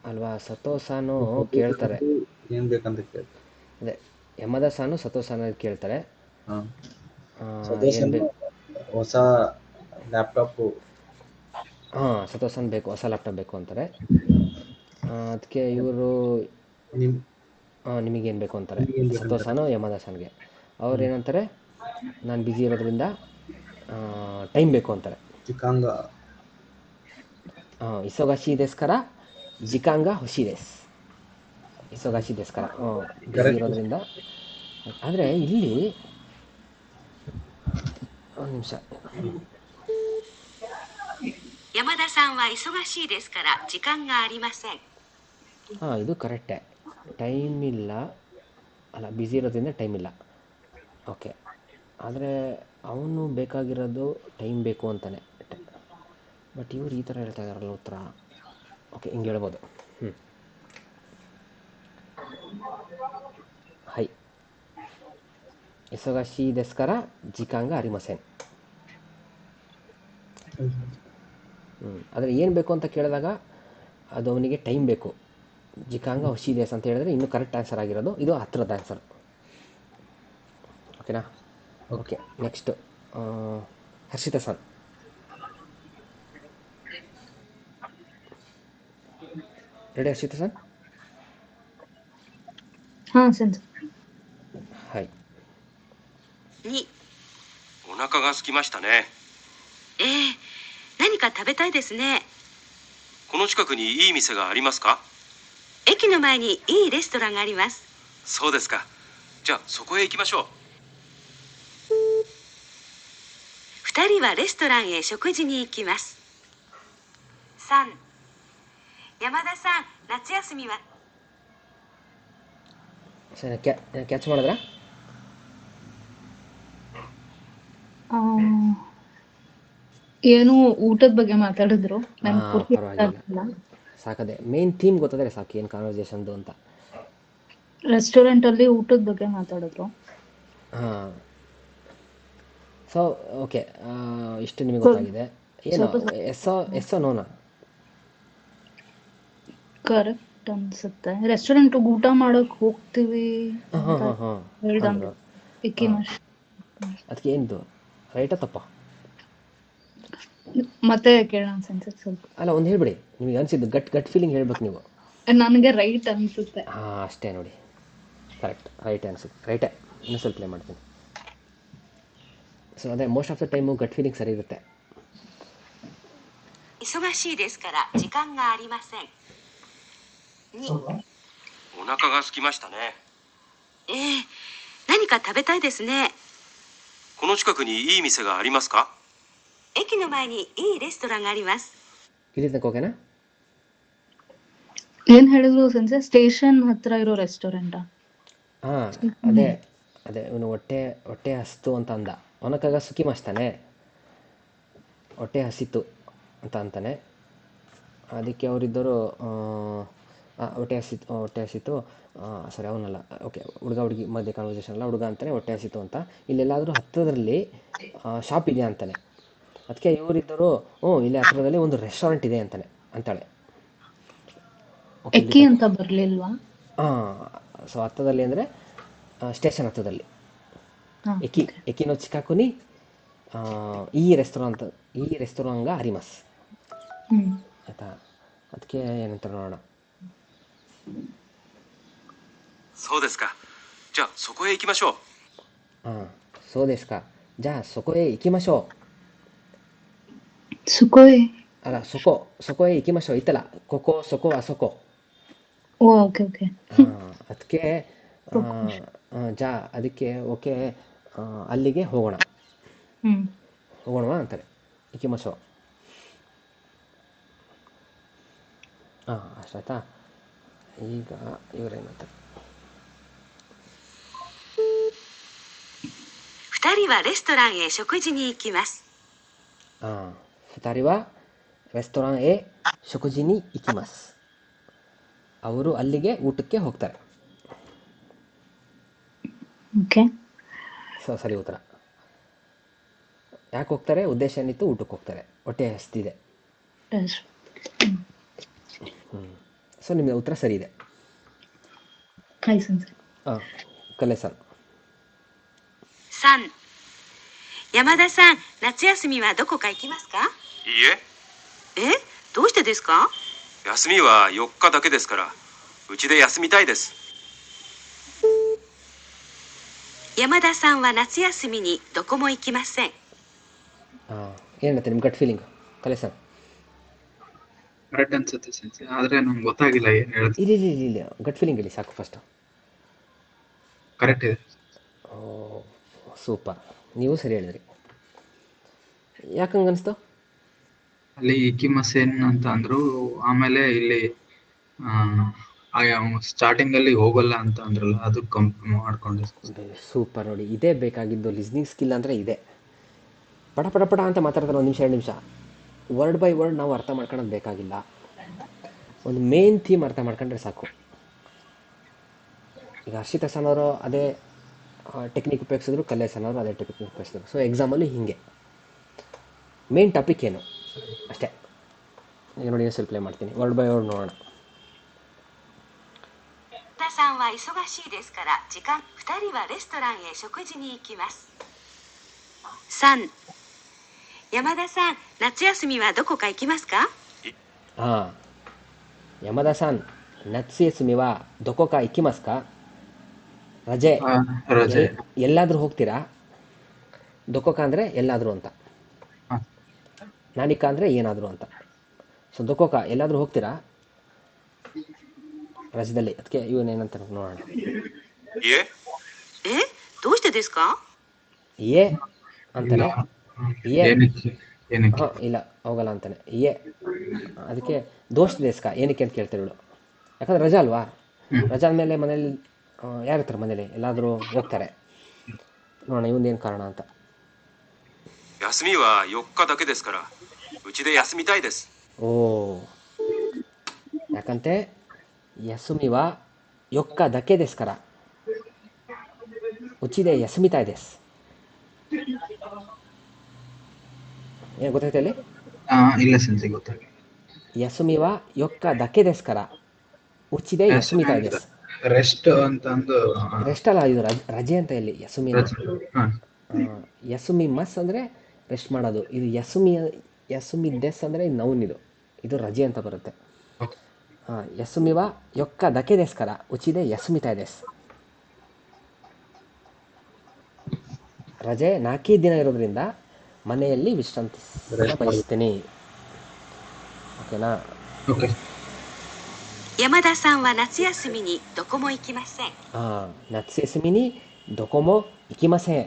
ಅಲ್ವಾ? ಸತೋಸಾನು ಕೇಳ್ತಾರೆ, ಏನ್ ಬೇಕಂತ ಕೇಳ್ತಾರೆ. ಅದೇ ಯಮದ ಸಾನು ಸತೋಸಾನ್ ಕೇಳ್ತಾರೆ. ಏನು ಸಜೆಷನ್ ಬೇಕು? ಹೊಸ ಲ್ಯಾಪ್ಟಾಪ್. ಸತೋಸಾನ್ ಬೇಕು, ಹೊಸ ಲ್ಯಾಪ್ಟಾಪ್ ಬೇಕು ಅಂತಾರೆ. ಅದಕ್ಕೆ ಇವರು ನಿಮ್ ನಿಮಗೇನು ಬೇಕು ಅಂತಾರೆ ನಿಮ್ಗೇನ್ ಬೇಕಂತ. ಸತೋಸಾನು ಯಮದ ಸಾನ್ಗೆ. ಅವ್ರು ಏನಂತಾರೆ, ನಾನು ಬ್ಯುಸಿ ಇರೋದ್ರಿಂದ ಟೈಮ್ ಬೇಕು ಅಂತಾರೆ. ಚಿಕಾಂಗ ಇಸೋಗಾಶಿ ದೇಸ್ಕರ ಜಿಕಾಂಗ ಹೊಶಿ ದೇಸ್. ಇಸೋಗಾಶಿ ದೇಸ್ಕರ busy correct. ಇರೋದ್ರಿಂದ. ಆದರೆ ಇಲ್ಲಿ ಒಂದು ನಿಮಿಷ, 山田さんは忙しいですから時間がありません。ಇದು ಕರೆಕ್ಟೇ. ಟೈಮ್ ಇಲ್ಲ ಅಲ್ಲ, ಬ್ಯುಸಿ ಇರೋದ್ರಿಂದ ಟೈಮ್ ಇಲ್ಲ. ಓಕೆ, ಆದರೆ ಅವನು ಬೇಕಾಗಿರೋದು ಟೈಮ್ ಬೇಕು ಅಂತಾನೆ. ಬಟ್ ಇವ್ರು ಈ ಥರ ಹೇಳ್ತಾ ಇದಾರಲ್ಲ ಉತ್ತರ. ಓಕೆ, ಹಿಂಗೆ ಹೇಳ್ಬೋದು. ಹೈ ಇಸೋಗಾಶಿ ದೇಸ್ಕರ ಜಿಕಾಂಗ ಅರಿಮಸೆನ್. ಆದರೆ ಏನು ಬೇಕು ಅಂತ ಕೇಳಿದಾಗ ಅದು ಅವನಿಗೆ ಟೈಮ್ ಬೇಕು. ಜಿಕಾಂಗ ಹೊಶಿ ದೇಸ್ ಅಂತ ಹೇಳಿದ್ರೆ ಇನ್ನೂ ಕರೆಕ್ಟ್ ಆನ್ಸರ್ ಆಗಿರೋದು. ಇದು ಹತ್ತಿರದ ಆನ್ಸರ್. ಓಕೆನಾ? Okay, next Harshita sir. Ready Harshita sir? ಹಾ ಸೆನ್ಸರ್. ಹಾಯ್. 2、お腹が空きましたね。何か食べたいですね。この近くにいい店がありますか？駅の前にいいレストランがあります。そうですか。じゃあそこへ行きましょう。2人はレストランへ食事に行きます。3、山田さん、夏休みはಸರ್ ಕ್ಯಾಚ್ ಮಾಡಿದ್ರಾ? ಏನು ಊಟದ ಬಗ್ಗೆ ಮಾತಾಡಿದ್ರು, ನನ್ಗೆ ಪೂರ್ತಿ ಅರ್ಥ ಪರವಾಗಿಲ್ಲ, ಆಗ್ಲಿಲ್ಲ. ಸಾಕದೆ. ಮೇನ್ ಥೀಮ್ ಗೊತ್ತಾದರೆ ಸಾಕು, ಏನು ಕಾನ್ವರ್ಸೇಷನ್ದು ಅಂತ. ರೆಸ್ಟೋರೆಂಟ್ ಅಲ್ಲಿ ಊಟದ ಬಗ್ಗೆ ಮಾತಾಡಿದ್ರು. ಸೊ ಓಕೆ, ಇಷ್ಟು ನಿಮಗೆ ಸ್ವಲ್ಪ- ಗೊತ್ತಾಗಿದೆ. ಏನು ಎಸ್ಸೋ ನೋನಾ? ಕರೆಕ್ಟ್ ಅನ್ಸುತ್ತೆ. ರೆಸ್ಟೋರೆಂಟ್ ಊಟ ಮಾಡಕ್ ಹೋಗ್ತೀವಿ ಅಂತ ಹೇಳ್ದಂಗೆ. ಅಂದ್ರು. ಇಕ್ಕಿಮಶ್. ಅದಕ್ಕೆ ಏನಿದು ರೈಟಾ ತಪ್ಪ? ಮತ್ತೆ ಕೇಳೋಣ ಸೆನ್ಸರ್ ಸ್ವಲ್ಪ. ಅಲ್ಲ, ಒಂದು ಹೇಳ್ಬಿಡಿ, ನಿಮಗೆ ಅನಿಸಿದ್ದು ಗಟ್ ಫೀಲಿಂಗ್ ಹೇಳ್ಬೇಕು ನೀವು. ನನಗೆ ರೈಟ್ ಅನ್ಸುತ್ತೆ. ಅಷ್ಟೇ ನೋಡಿ, ಕರೆಕ್ಟ್, ರೈಟ್ ಅನ್ಸುತ್ತೆ. ರೈಟೇ. ಇನ್ನೂ ಸ್ವಲ್ಪ ಪ್ಲೇ ಮಾಡ್ತೀನಿ. ಸೊ ಅದೇ, most of the time gut feeling ಸರಿ ಇರುತ್ತೆ. 忙しいですから時間がありません。2、お腹が空きましたね。何か食べたいですね。この近くにいい店がありますか？駅の前にいいレストランがあります。ಇಲ್ಲಿ ತನಕ ಓಕೆನಾ? ಏನ್ ಹೇಳಿದ್ರು ಸೆನ್ಸರ್? ಸ್ಟೇಷನ್ ಹತ್ರ ಇರೋ ರೆಸ್ಟೋರೆಂಟ್. ಅದೇ ಇವನು ಹೊಟ್ಟೆ ಹಸಿತು ಅಂತ ಅಂದ. ಒನಕಾಗ ಸುಖಿ ಮಾಸ್ತಾನೆ, ಹೊಟ್ಟೆ ಹಸಿತು ಅಂತ ಅಂತಾನೆ. ಅದಕ್ಕೆ ಅವರಿದ್ದರು ಹೊಟ್ಟೆ ಹಸಿತು ಸರಿ, ಅವನಲ್ಲ. ಓಕೆ, ಹುಡುಗ ಹುಡುಗಿ ಮಧ್ಯೆ ಕಾನ್ವರ್ಸೇಷನ್ ಅಲ್ಲ. ಹುಡುಗ ಅಂತಾನೆ ಹೊಟ್ಟೆ ಹಸಿತು ಅಂತ. ಇಲ್ಲೆಲ್ಲಾದರೂ ಹತ್ತಿರದಲ್ಲಿ ಶಾಪ್ ಇದೆ ಅಂತಾನೆ. ಅದಕ್ಕೆ ಇವರಿದ್ದರು ಇಲ್ಲಿ ಹತ್ತಿರದಲ್ಲಿ ಒಂದು ರೆಸ್ಟೋರೆಂಟ್ ಇದೆ ಅಂತಾಳೆ. ಎಕ್ಕಿ ಅಂತ ಬರ್ಲಿಲ್ವಾ? ಸೊ ಹತ್ತದಲ್ಲಿ ಅಂದರೆ ಸ್ಟೇಷನ್ ಹತ್ತದಲ್ಲಿ. ಎಕಿನೋ ಚಿಕಾಕುನಿ ಈ ರೆಸ್ಟೋರಾಂಗ ಅರಿಮಸ್ ಆಯಿತಾ? ಅದಕ್ಕೆ ಏನಂತಾರೆ ನೋಡೋಣ. そうですか。じゃあそこへ行きましょう。そうですか。じゃあそこへ行きましょう。すごい。ಅಲ್ಲ,そこへ行きましょういったら、そこあそこ. Okay okay. ಅದಕ್ಕೆ ಜಾ ಅದಕ್ಕೆ ಓಕೆ, ಅಲ್ಲಿಗೆ ಹೋಗೋಣ ಅಂತಾರೆ. ಇಕ್ಕಿಮಶೋ. ಅಷ್ಟಾಯ್ತಾ? ಈಗ ಇವರೇನಂತಾರೆ? 2人はレストランへ食事に行きます。2人はレストランへ食事に行きます。ಅವರು ಅಲ್ಲಿಗೆ ಊಟಕ್ಕೆ ಹೋಗ್ತಾರೆ. ಓಕೆ. ಸರಿ ಉತ್ತರ. ಯಾಕೆ ಹೋಗ್ತಾರೆ? ಉದ್ದೇಶ ಏನಿತ್ತು? ಊಟಕ್ಕೆ ಹೋಗ್ತಾರೆ, ಹೊಟ್ಟೆ ಹಸ್ತಿದೆ. ಸೊ ನಿಮಗೆ ಉತ್ತರ ಸರಿ ಇದೆ. ಹಾಂ, ಕಲೆ-san. 3、山田さん、夏休みはどこか行きますか？いいえ、どうしてですか？休みは4日だけですから、うちで休みたいです。山田さんは夏休みにどこも行きません。ಏನಂತೆ ನಿಮ್ಮ ಗಟ್ ಫೀಲಿಂಗ್ ಕಲೆ-san? ಕರೆಕ್ಟ್ ಅನ್ಸುತ್ತೆ ಸೆನ್ಸೆ, ಆದ್ರೆ ನಂಗೆ ಗೊತ್ತಾಗಿಲ್ಲ ಏನು ಹೇಳೋದು. ಇಲ್ಲ ಗಟ್ ಫೀಲಿಂಗ್ ಇಲ್ಲಿ ಸಾಕು ಫಸ್ಟ್. ಕರೆಕ್ಟ್ ಇದೆ. ಸೂಪರ್, ನೀವು ಸರಿ ಹೇಳಿದ್ರಿ. ಯಾಕಂಗೆ ಅನಿಸ್ತು? ಅಲ್ಲಿ ಇಕಿಮಸೆನ್ ಅಂತ ಅಂದ್ರು, ಆಮೇಲೆ ಇಲ್ಲಿ ಸ್ಟಾರ್ಟಿಂಗ್ ಅಲ್ಲಿ ಹೋಗಲ್ಲ ಅಂತ ಅಂದ್ರಲ್ಲ, ಅದು ಮಾಡ್ಕೊಂಡೆ. ಸೂಪರ್ ನೋಡಿ, ಇದೇ ಬೇಕಾಗಿದ್ದು. ಲಿಸ್ನಿಂಗ್ ಸ್ಕಿಲ್ ಅಂದರೆ ಇದೆ. ಪಟ ಪಟ ಪಟ ಅಂತ ಮಾತಾಡ್ತಾರೆ, 1 ನಿಮಿಷ 2 ನಿಮಿಷ. ವರ್ಡ್ ಬೈ ವರ್ಡ್ ನಾವು ಅರ್ಥ ಮಾಡ್ಕೊಳ್ಳೋದು ಬೇಕಾಗಿಲ್ಲ. ಒಂದು ಮೇನ್ ಥೀಮ್ ಅರ್ಥ ಮಾಡ್ಕೊಂಡ್ರೆ ಸಾಕು. ಈಗ ಹರ್ಷಿತಾ-san ಅವರು ಅದೇ ಟೆಕ್ನಿಕ್ ಉಪಯೋಗಿಸಿದ್ರು, ಕಲೆ-san ಅವರು ಅದೇ ಟೆಕ್ನಿಕ್ ಉಪಯೋಗಿಸಿದ್ರು. ಸೊ ಎಕ್ಸಾಮಲ್ಲಿ ಹೀಗೆ ಮೇನ್ ಟಾಪಿಕ್ ಏನು ಅಷ್ಟೇ. ಈಗ ನೋಡಿ, ಸ್ವಲ್ಪ ಪ್ಲೇ ಮಾಡ್ತೀನಿ, ವರ್ಡ್ ಬೈ ವರ್ಡ್ ನೋಡೋಣ. 山田さんは忙しいですから2人はレストランへ食事に行きます。3、山田さん、夏休みはどこか行きますか？山田さん、夏休みはどこか行きますか？ರಜೆ ಎಲ್ಲಾದ್ರೂ ಹೋಗ್ತೀರಾ? ದೊಕೋಕ ಅಂದರೆ ಎಲ್ಲಾದರೂ ಅಂತ, ನಾನಿಕ ಅಂದರೆ ಏನಾದರೂ ಅಂತ. ಸೊ ದೊಕೋಕ ಎಲ್ಲಾದರೂ ಹೋಗ್ತೀರಾ ರಜದಲ್ಲಿ, ಅದಕ್ಕೆ ಇವನೇನಂತ ನೋಡೋಣ.どうしてですか? ಏ ಅಂತಾನೆ, ಇಲ್ಲ ಹೋಗಲ್ಲ ಅಂತಾನೆ. ಅದಕ್ಕೆ ದೋಸ್ತ ದೇಸ್ಕ ಏನಕ್ಕೆ ಅಂತ ಕೇಳ್ತಾರೆ ಇವಳು. ಯಾಕಂದ್ರೆ ರಜಾ ಅಲ್ವಾ, ರಜಾ ಆದಮೇಲೆ ಮನೇಲಿ ಯಾರಿರ್ತಾರೆ? ಮನೇಲಿ ಎಲ್ಲಾದರೂ ಹೋಗ್ತಾರೆ. ನೋಡೋಣ ಇವನೇನು ಕಾರಣ ಅಂತ. 休みは4日だけですから、うちで休みたいです。ಯಾಕಂತೆ休みは4日だけですからうちで休みたいです。ಏನು ಗೊತ್ತಾಯ್ತು ಅಲ್ಲಿ? ಇಲ್ಲ ಸೆನ್ಸೆ, ಗೊತ್ತಾಗಿಲ್ಲ. 休みは4日だけですからうちで休みたいです。ರೆಸ್ಟ್ ಅಂತಂದು, ರೆಸ್ಟ್ ಅಲ್ಲ, ಇದು ರಜೆ ಅಂತ ಇಲ್ಲಿ. ಯಸುಮಿ ಮಸ್ ಅಂದರೆ ರೆಸ್ಟ್ ಮಾಡೋದು. ಇದು ಯಸುಮಿ ಡೆಸ್ ಅಂದರೆ ನೌನ್. ಇದು ರಜೆ ಅಂತ ಬರುತ್ತೆ. ಯಸುಮಿವ ಯೊಕ್ಕ ದಕೆ ದೇಸ್ಕರ ಉಚಿದೆ ಯಸುಮಿತಾ ದೇಸ್. ರಜೆ 4 ದಿನ ಇರೋದ್ರಿಂದ ಮನೆಯಲ್ಲಿ ವಿಶ್ರಾಂತಿ ಬಯಸ್ತೀನಿ. ಓಕೆನಾ?山田さんは夏休みにどこも行きません。夏休みにどこも行きません。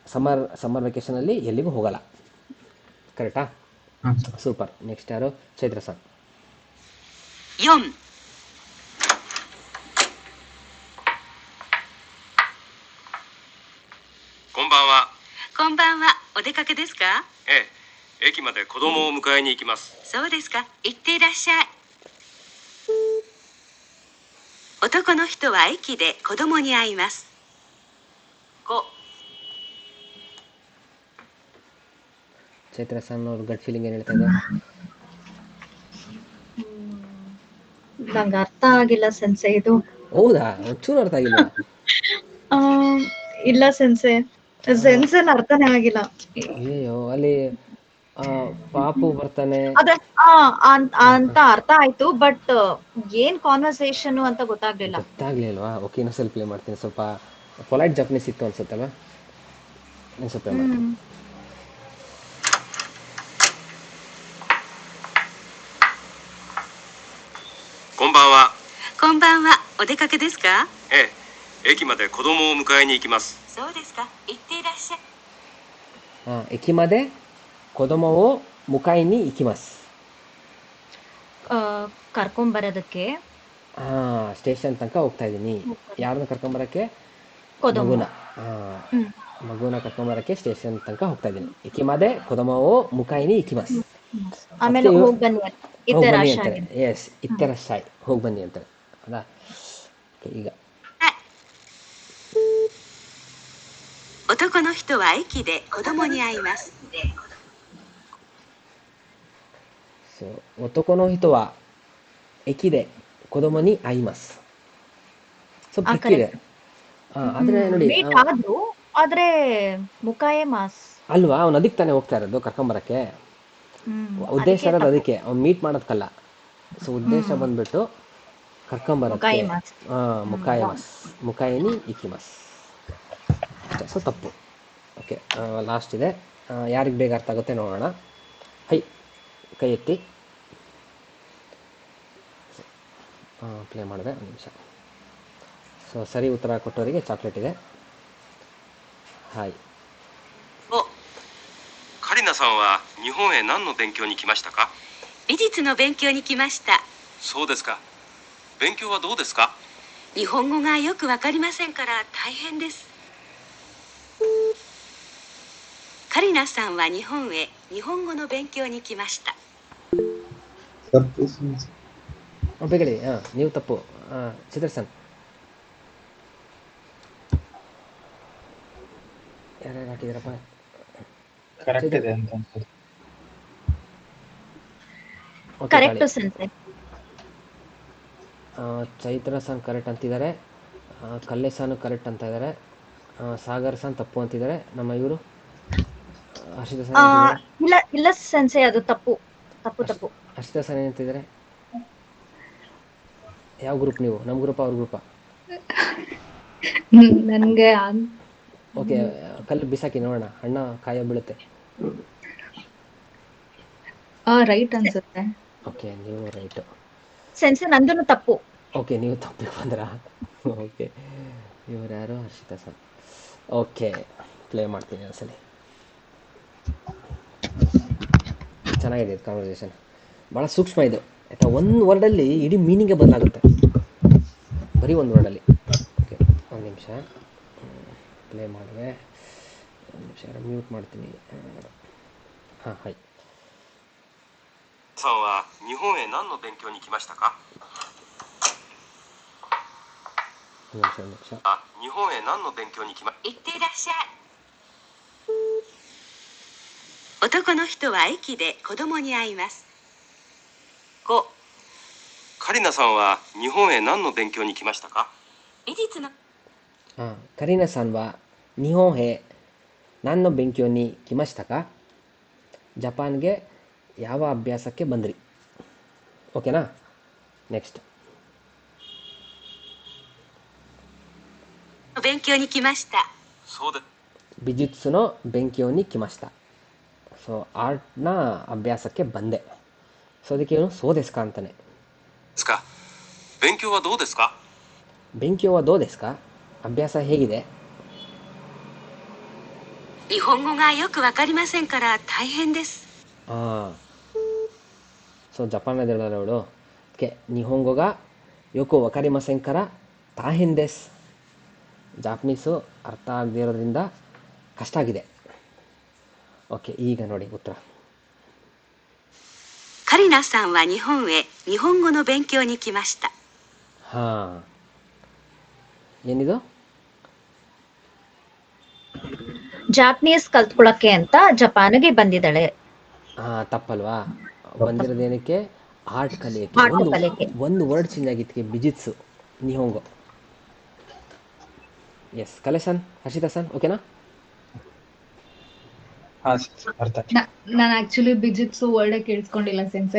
ಸಮ್ಮರ್ ವೆಕೇಶನ್ ಅಲ್ಲಿ ಎಲ್ಲಿಗೂ ಹೋಗಲ್ಲ. ಕರೆಕ್ಟಾ? ಸೂಪರ್. ನೆಕ್ಸ್ಟ್ ಯಾರು? ಚೈತ್ರ-san. 4、こんばんは。こんばんは。お出かけですか？駅まで子供を迎えに行きます。そうですか。行っていらっしゃい。男の人は駅で子供に会います。5、ಚೈತ್ರ-san ಅವ್ರ ಗಟ್ ಫೀಲಿಂಗ್ ಏನು ಹೇಳ್ತಾ ಇದೆ? ನಂಗೆ ಅರ್ಥ ಆಗಿಲ್ಲ ಸೆನ್ಸೆ ಇದು. ಹೌದಾ? ಒಂಚೂರು ಅರ್ಥ ಆಗಿಲ್ಲ? ಇಲ್ಲ ಸೆನ್ಸೆ, ಸೆನ್ಸಲ್ಲಿ ಅರ್ಥನೇ ಆಗಿಲ್ಲ. ಅಯ್ಯೋ, ಅಲ್ಲಿ ಪಾಪು ಬರ್ತಾನೆ ಅದೇ ಅಂತ ಅರ್ಥ ಆಯ್ತು, ಬಟ್ ಏನ್ ಕಾನ್ವರ್ಸೇಷನ್ ಅಂತ ಗೊತ್ತಾಗ್ಲಿಲ್ವಾ? ಓಕೆ, ಇನ್ನೂ ಸ್ವಲ್ಪ ಪ್ಲೇ ಮಾಡ್ತೀನಿ. ಸ್ವಲ್ಪ ಪೊಲೈಟ್ ಜಪನೀಸ್ ಇತ್ತು ಅನ್ಸುತ್ತಲ್ವಾ? ನಾನು ಸ್ವಲ್ಪ ಪ್ಲೇ ಮಾಡ್ತೀನಿ. こんばんは。こんばんは。お出かけですか？駅まで子供を迎えに行きます。そうですか。行っていらっしゃい。駅まで子供を迎えに行きます。ಕರ್ಕೊಂಬರೋದಕ್ಕೆ ಸ್ಟೇಷನ್ ತನಕ ಹೋಗ್ತಾ ಇದ್ದೀನಿ. ಯಾರನ್ನ ಕರ್ಕೊಂಬರಕ್ಕೆ? ಮಗುನ ಕರ್ಕೊಂಬರಕ್ಕೆ ಸ್ಟೇಷನ್ ತನಕ ಹೋಗ್ತಾ ಇದ್ದೀನಿ. ಇಕಿಮಾದೆ ಕೊದಮೋ ಮುಕಾಯಿನಿ ಇಕಿಮಾಸ್. ಆಮೇಲೆ ಹೋಗಿ ಬನ್ನಿ ಅಂತಾರೆ. ಎಸ್, ಇತ್ತೆರಶಾಯ್, ಹೋಗಿ ಬನ್ನಿ ಅಂತಾರೆ. ಹೌದಾ? ಈಗ 男の人は駅で子供に会います。男の人は駅で子供に会います。ಸೊ ಟ್ರಿಕ್ ಇದೆ. ಆದ್ರೆ ನೋಡಿ ಮೀಟ್ ಆದ್ರು ಆದ್ರೆ ಮುಖಾಯೇ ಮಾಸ್ ಅಲ್ವಾ, ಅವ್ನು ಅದಕ್ಕೆ ತಾನೇ ಹೋಗ್ತಾ ಇರೋದು ಕರ್ಕೊಂಬರಕ್ಕೆ. ಉದ್ದೇಶ ಇರೋದು ಅದಕ್ಕೆ, ಅವ್ನು ಮೀಟ್ ಮಾಡೋದಕ್ಕಲ್ಲ. ಸೊ ಉದ್ದೇಶ ಬಂದ್ಬಿಟ್ಟು ಕರ್ಕೊಂಬರಕ್ಕೆ. ಮುಖಾಯ ಮಸ್, ಮುಖಾಯಿನಿ ಇಕಿಮಸ್ ಅಷ್ಟೇ. ಸೊ ತಪ್ಪು. ಓಕೆ, ಲಾಸ್ಟ್ ಇದೆ. ಯಾರಿಗೆ ಬೇಗ ಅರ್ಥ ಆಗುತ್ತೆ ನೋಡೋಣ. ಹೈ, ಕೈ ಎತ್ತಿ. ಪ್ಲೇ ಮಾಡಿದೆ, ಒಂದು ನಿಮಿಷ. ಸೊ ಸರಿ ಉತ್ತರ ಕೊಟ್ಟವರಿಗೆ ಚಾಕ್ಲೇಟ್ ಇದೆ. ಹಾಯ್. カリナさんは日本へ何の勉強に来ましたか？美術の勉強に来ました。そうですか。勉強はどうですか？日本語がよくわかりませんから大変です。カリナさんは日本へ日本語の勉強に来ました。ಬೇಗಡಿ. ನೀವು ತಪ್ಪು. ಚಿತ್ರ ಸನ್, ಯಾರ್ಯಾರು ಹಾಕಿದ್ದೀರಪ್ಪ? ಕರೆಕ್ಟ್ ಇದೆ ಅಂತ ಅನ್ಸುತ್ತೆ. Correct sense. ಚೈತ್ರ ಸನ್ ಕರೆಕ್ಟ್ ಅಂತಿದ್ದಾರೆ, ಕಲ್ಲೇಸಾನು ಕರೆಕ್ಟ್ ಅಂತ ಇದ್ದಾರೆ, ಸಾಗರ್ ಸನ್ ತಪ್ಪು ಅಂತಿದ್ದಾರೆ. ನಮ್ಮ ಇವರು ಹರ್ಷಿತಾ ಸನ್ ಇಲ್ಲ ಇಲ್ಲ ಸೆನ್ಸೆ, ಅದು ತಪ್ಪು ತಪ್ಪು ತಪ್ಪು. ಹರ್ಷಿತಾ ಸನ್ ಏನಂತಿದ್ದಾರೆ? ಯಾವ ಗ್ರೂಪ್ ನೀವು? ನಮ್ಮ ಗ್ರೂಪ ಅವ್ರ ಗ್ರೂಪ? ನನ್ಗೆ ಓಕೆ, ಕಲ್ಲು ಬಿಸಾಕಿ ನೋಡೋಣ, ಅಣ್ಣ ಕಾಯ ಬೀಳುತ್ತೆ. ರೈಟ್ ಅನ್ಸುತ್ತೆ. ಓಕೆ, ನೀವು ರೈಟು. ಸೆನ್ಸೆ ನಂದು ತಪ್ಪು. ಓಕೆ, ನೀವು ತಪ್ಪಿಗೆ ಬಂದ್ರ? ಓಕೆ, ಇವ್ರು ಯಾರು? ಹರ್ಷಿತಾ ಸರ್. ಓಕೆ, ಪ್ಲೇ ಮಾಡ್ತೀನಿ ಒಂದ್ಸಲಿ. ಚೆನ್ನಾಗಿದೆ ಇದು ಕಾನ್ವರ್ಸೇಷನ್, ಭಾಳ ಸೂಕ್ಷ್ಮ ಇದು ಆಯಿತಾ. ಒಂದು ವರ್ಡಲ್ಲಿ ಇಡೀ ಮೀನಿಂಗೇ ಬದಲಾಗುತ್ತೆ, ಬರೀ ಒಂದು ವರ್ಡಲ್ಲಿ. ಓಕೆ, ಒಂದು ನಿಮಿಷ ಪ್ಲೇ ಮಾಡಿದೆ. ಒಂದು ನಿಮಿಷ ಮ್ಯೂಟ್ ಮಾಡ್ತೀನಿ. ಹಾಂ, ಹಾಯ್. さんは日本へ何の勉強に来ましたか？ಒಂದು ನಿಮಿಷ ಒಂದು ನಿಮಿಷ。日本へ何の勉強に来まいってらっしゃい。男の人は駅で子供に会います。5、カリナさんは日本へ何の勉強に来ましたか？美術のカリナさんは日本へ何の勉強に来ましたか？ジャパンಗೆ ಯಾವ ಅಭ್ಯಾಸಕ್ಕೆ ಬಂದ್ರಿ? ಓಕೆನಾ? ನೆಕ್ಸ್ಟ್. 勉強に来ました。そうで美術の勉強に来ました。ಸೊ ಆರ್ಟ್ನ ಅಭ್ಯಾಸಕ್ಕೆ ಬಂದೆ. ಸೊ ಅದಕ್ಕೆ ಏನುそうですかಅಂತಾನೆ. すか。勉強はどうですか？勉強はどうですか? アಭ್ಯಾಸ ಹೇಗಿದೆ? 日本語がよくわかりませんから大変です。ಸೊ ಜಪಾನದ ಹೇಳೋರು ಅವಳು. ಓಕೆ, 日本語がよくわかりませんから大変です. ಜಾಪನೀಸು ಅರ್ಥ ಆಗದೆ ಇರೋದ್ರಿಂದ ಕಷ್ಟ ಆಗಿದೆ. ಓಕೆ, ಈಗ ನೋಡಿ ಉತ್ತರ. カリナさんは日本へ日本語の勉強に来ました。ಹಾಂ, ಏನಿದು? ಜಾಪನೀಸ್ ಕಲ್ತ್ಕೊಳಕ್ಕೆ ಅಂತ ಜಪಾನ್ಗೆ ಬಂದಿದ್ದಾಳೆ. ತಪ್ಪಲ್ವಾ? ಬಂದಿರೋದೇನಕ್ಕೆ? ಆರ್ಟ್ ಕಲಿಯಕ್ಕೆ. ಆರ್ಟ್ ಕಲಿಯಕ್ಕೆ. ಒಂದು ವರ್ಡ್ ಚೇಂಜ್ ಆಗಿದ್ದಕ್ಕೆ ಬಿಜಿತ್ಸು ನಿಹೋಂಗೋ. ಎಸ್, ಕಲೆಸನ್, ಹರ್ಷಿತಾ ಸನ್, ಓಕೆನಾ? ನಾನು ಆಕ್ಚುಲಿ ಬಿಜಿತ್ಸು ವರ್ಡ್ ಕೇಳಿಸ್ಕೊಂಡಿಲ್ಲ ಸೆನ್ಸೆ.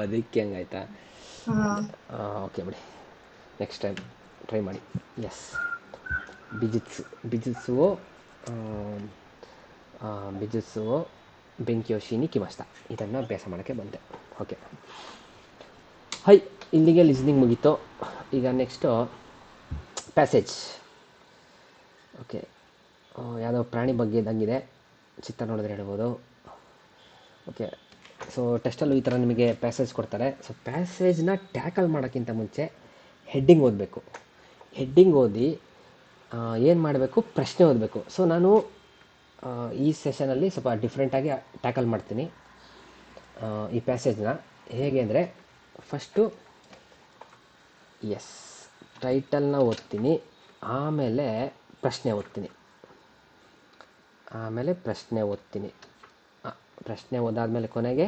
ಅದಕ್ಕೆ ಹಂಗಾಯ್ತಾ? ಓಕೆ ಬಿಡಿ, ನೆಕ್ಸ್ಟ್ ಟೈಮ್ ಟ್ರೈ ಮಾಡಿ. ಎಸ್, ಬಿಜಿತ್ಸುವೋ ಬೆಂಕಿಯೋಶಿನಿ ಕಿಮಸ್ತ, ಇದನ್ನು ಅಭ್ಯಾಸ ಮಾಡೋಕ್ಕೆ ಬಂದೆ. ಓಕೆ, ಹೈ, ಇಲ್ಲಿಗೆ ಲಿಸ್ನಿಂಗ್ ಮುಗೀತು. ಈಗ ನೆಕ್ಸ್ಟು ಪ್ಯಾಸೇಜ್. ಓಕೆ, ಯಾವುದೋ ಪ್ರಾಣಿ ಬಗ್ಗೆ ಇದ್ದಂಗಿದೆ, ಚಿತ್ರ ನೋಡಿದ್ರೆ ಹೇಳ್ಬೋದು. ಓಕೆ, ಸೊ ಟೆಸ್ಟಲ್ಲೂ ಈ ಥರ ನಿಮಗೆ ಪ್ಯಾಸೇಜ್ ಕೊಡ್ತಾರೆ. ಸೊ ಪ್ಯಾಸೇಜ್ನ ಟ್ಯಾಕಲ್ ಮಾಡೋಕ್ಕಿಂತ ಮುಂಚೆ ಹೆಡ್ಡಿಂಗ್ ಓದಬೇಕು. ಹೆಡ್ಡಿಂಗ್ ಓದಿ ಏನು ಮಾಡಬೇಕು? ಪ್ರಶ್ನೆ ಓದಬೇಕು. ಸೊ ನಾನು ಈ ಸೆಷನಲ್ಲಿ ಸ್ವಲ್ಪ ಡಿಫ್ರೆಂಟಾಗಿ ಟ್ಯಾಕಲ್ ಮಾಡ್ತೀನಿ ಈ ಪ್ಯಾಸೇಜ್ನ. ಹೇಗೆ ಅಂದರೆ, ಫಸ್ಟು ಟೈಟಲ್ನ ಓದ್ತೀನಿ, ಆಮೇಲೆ ಪ್ರಶ್ನೆ ಓದ್ತೀನಿ, ಆಮೇಲೆ ಪ್ರಶ್ನೆ ಓದ್ತೀನಿ, ಪ್ರಶ್ನೆ ಓದಾದ್ಮೇಲೆ ಕೊನೆಗೆ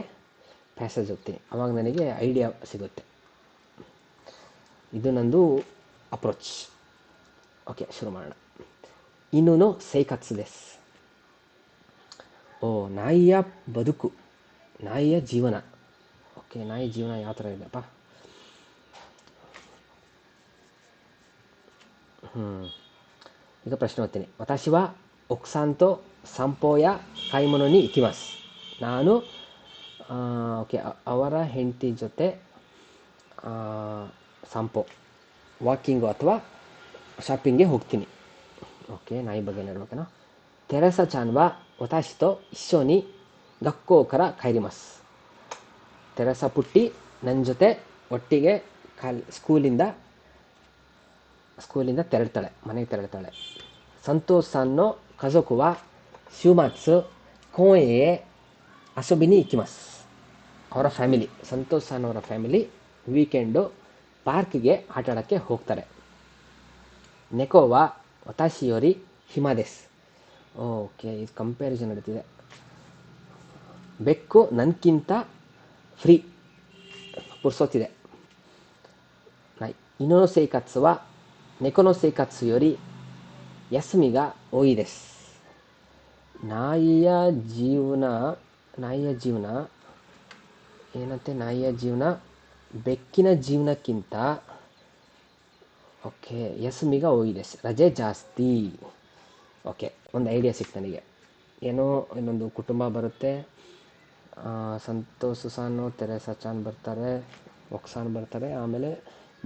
ಪ್ಯಾಸೇಜ್ ಓದ್ತೀನಿ. ಅವಾಗ ನನಗೆ ಐಡಿಯಾ ಸಿಗುತ್ತೆ. ಇದು ನಂದು ಅಪ್ರೋಚ್. ಓಕೆ, ಶುರು ಮಾಡೋಣ. ಇನ್ನೂ ಸೈಕತ್ಸು ದೆಸ್. ನಾಯಿಯ ಬದುಕು, ನಾಯಿಯ ಜೀವನ. ಓಕೆ, ನಾಯಿ ಜೀವನ ಯಾವ ಥರ ಇದೆಯಪ್ಪ? ಈಗ ಪ್ರಶ್ನೆ ಓದ್ತೀನಿ. ವತಾಶಿವ ಒಕ್ಸಾಂತೋ ಸಂಪೋಯ ಕಾಯಿಮನೋನಿ ಇಕಿಮಾಸ್. ನಾನು ಓಕೆ ಅವರ ಹೆಂಡತಿ ಜೊತೆ ಸಂಪೋ ವಾಕಿಂಗು ಅಥವಾ ಶಾಪಿಂಗ್ಗೆ ಹೋಗ್ತೀನಿ. ಓಕೆ, ನಾಯಿ ಬಗ್ಗೆ ಹೇಳ್ಬೇಕೇನೋ. ತೆರೆಸಾ ಚಾನ್ವಾ ವತಾಶಿತೋ ಇಶೋನಿ ಗಕ್ಕೋ ಕರ ಖೈರಿಮಸ್. ತೆರೆಸಾ ಪುಟ್ಟಿ ನನ್ನ ಜೊತೆ ಒಟ್ಟಿಗೆ ಸ್ಕೂಲಿಂದ ತೆರಳ್ತಾಳೆ, ಮನೆಗೆ ತೆರಳ್ತಾಳೆ. ಸಂತೋಷ್ ಅನ್ನೋ ಕಜೋಕುವ ಶಿವಮಾತ್ಸು ಕೋಯೆ ಅಸೊಬಿನಿ ಇಕಿಮಸ್. ಅವರ ಫ್ಯಾಮಿಲಿ, ಸಂತೋಷ್ ಅನ್ನೋರ ಫ್ಯಾಮಿಲಿ ವೀಕೆಂಡು ಪಾರ್ಕ್ಗೆ ಆಟ ಆಡೋಕ್ಕೆ ಹೋಗ್ತಾರೆ. ನೆಕೋವಾ ವತಾಶಿಯೋರಿ ಹಿಮಾದೆಸ್. ಓಕೆ, ಇದು ಕಂಪ್ಯಾರಿಸನ್ ನಡೀತಿದೆ. ಬೆಕ್ಕು ನನಗಿಂತ ಫ್ರೀ, ಪುರ್ಸೋತಿದೆ. ನಾಯಿ ಇನ್ನೋ ಸೈಕತ್ಸುವ ನೆಕೊನೋ ಸೈಕತ್ಸು ಯೋರಿ ಯಸ್ಮಿಗ ಓಯಿದೆಸ್. ನಾಯಿಯ ಜೀವನ ಏನಂತೆ? ನಾಯಿಯ ಜೀವನ ಬೆಕ್ಕಿನ ಜೀವನಕ್ಕಿಂತ ಓಕೆ ಯಸ್ಮಿಗ ಓಯಿದೆಸ್, ರಜೆ ಜಾಸ್ತಿ. ಓಕೆ, ಒಂದು ಐಡಿಯಾ ಸಿಕ್ತು ನನಗೆ. ಏನೋ ಇನ್ನೊಂದು ಕುಟುಂಬ ಬರುತ್ತೆ, ಸಂತೋಷ್ ಸಾನು ತೆರೆಸಾ ಚಾನ್ ಬರ್ತಾರೆ, ಒಕ್ಸಾನ್ ಬರ್ತಾರೆ, ಆಮೇಲೆ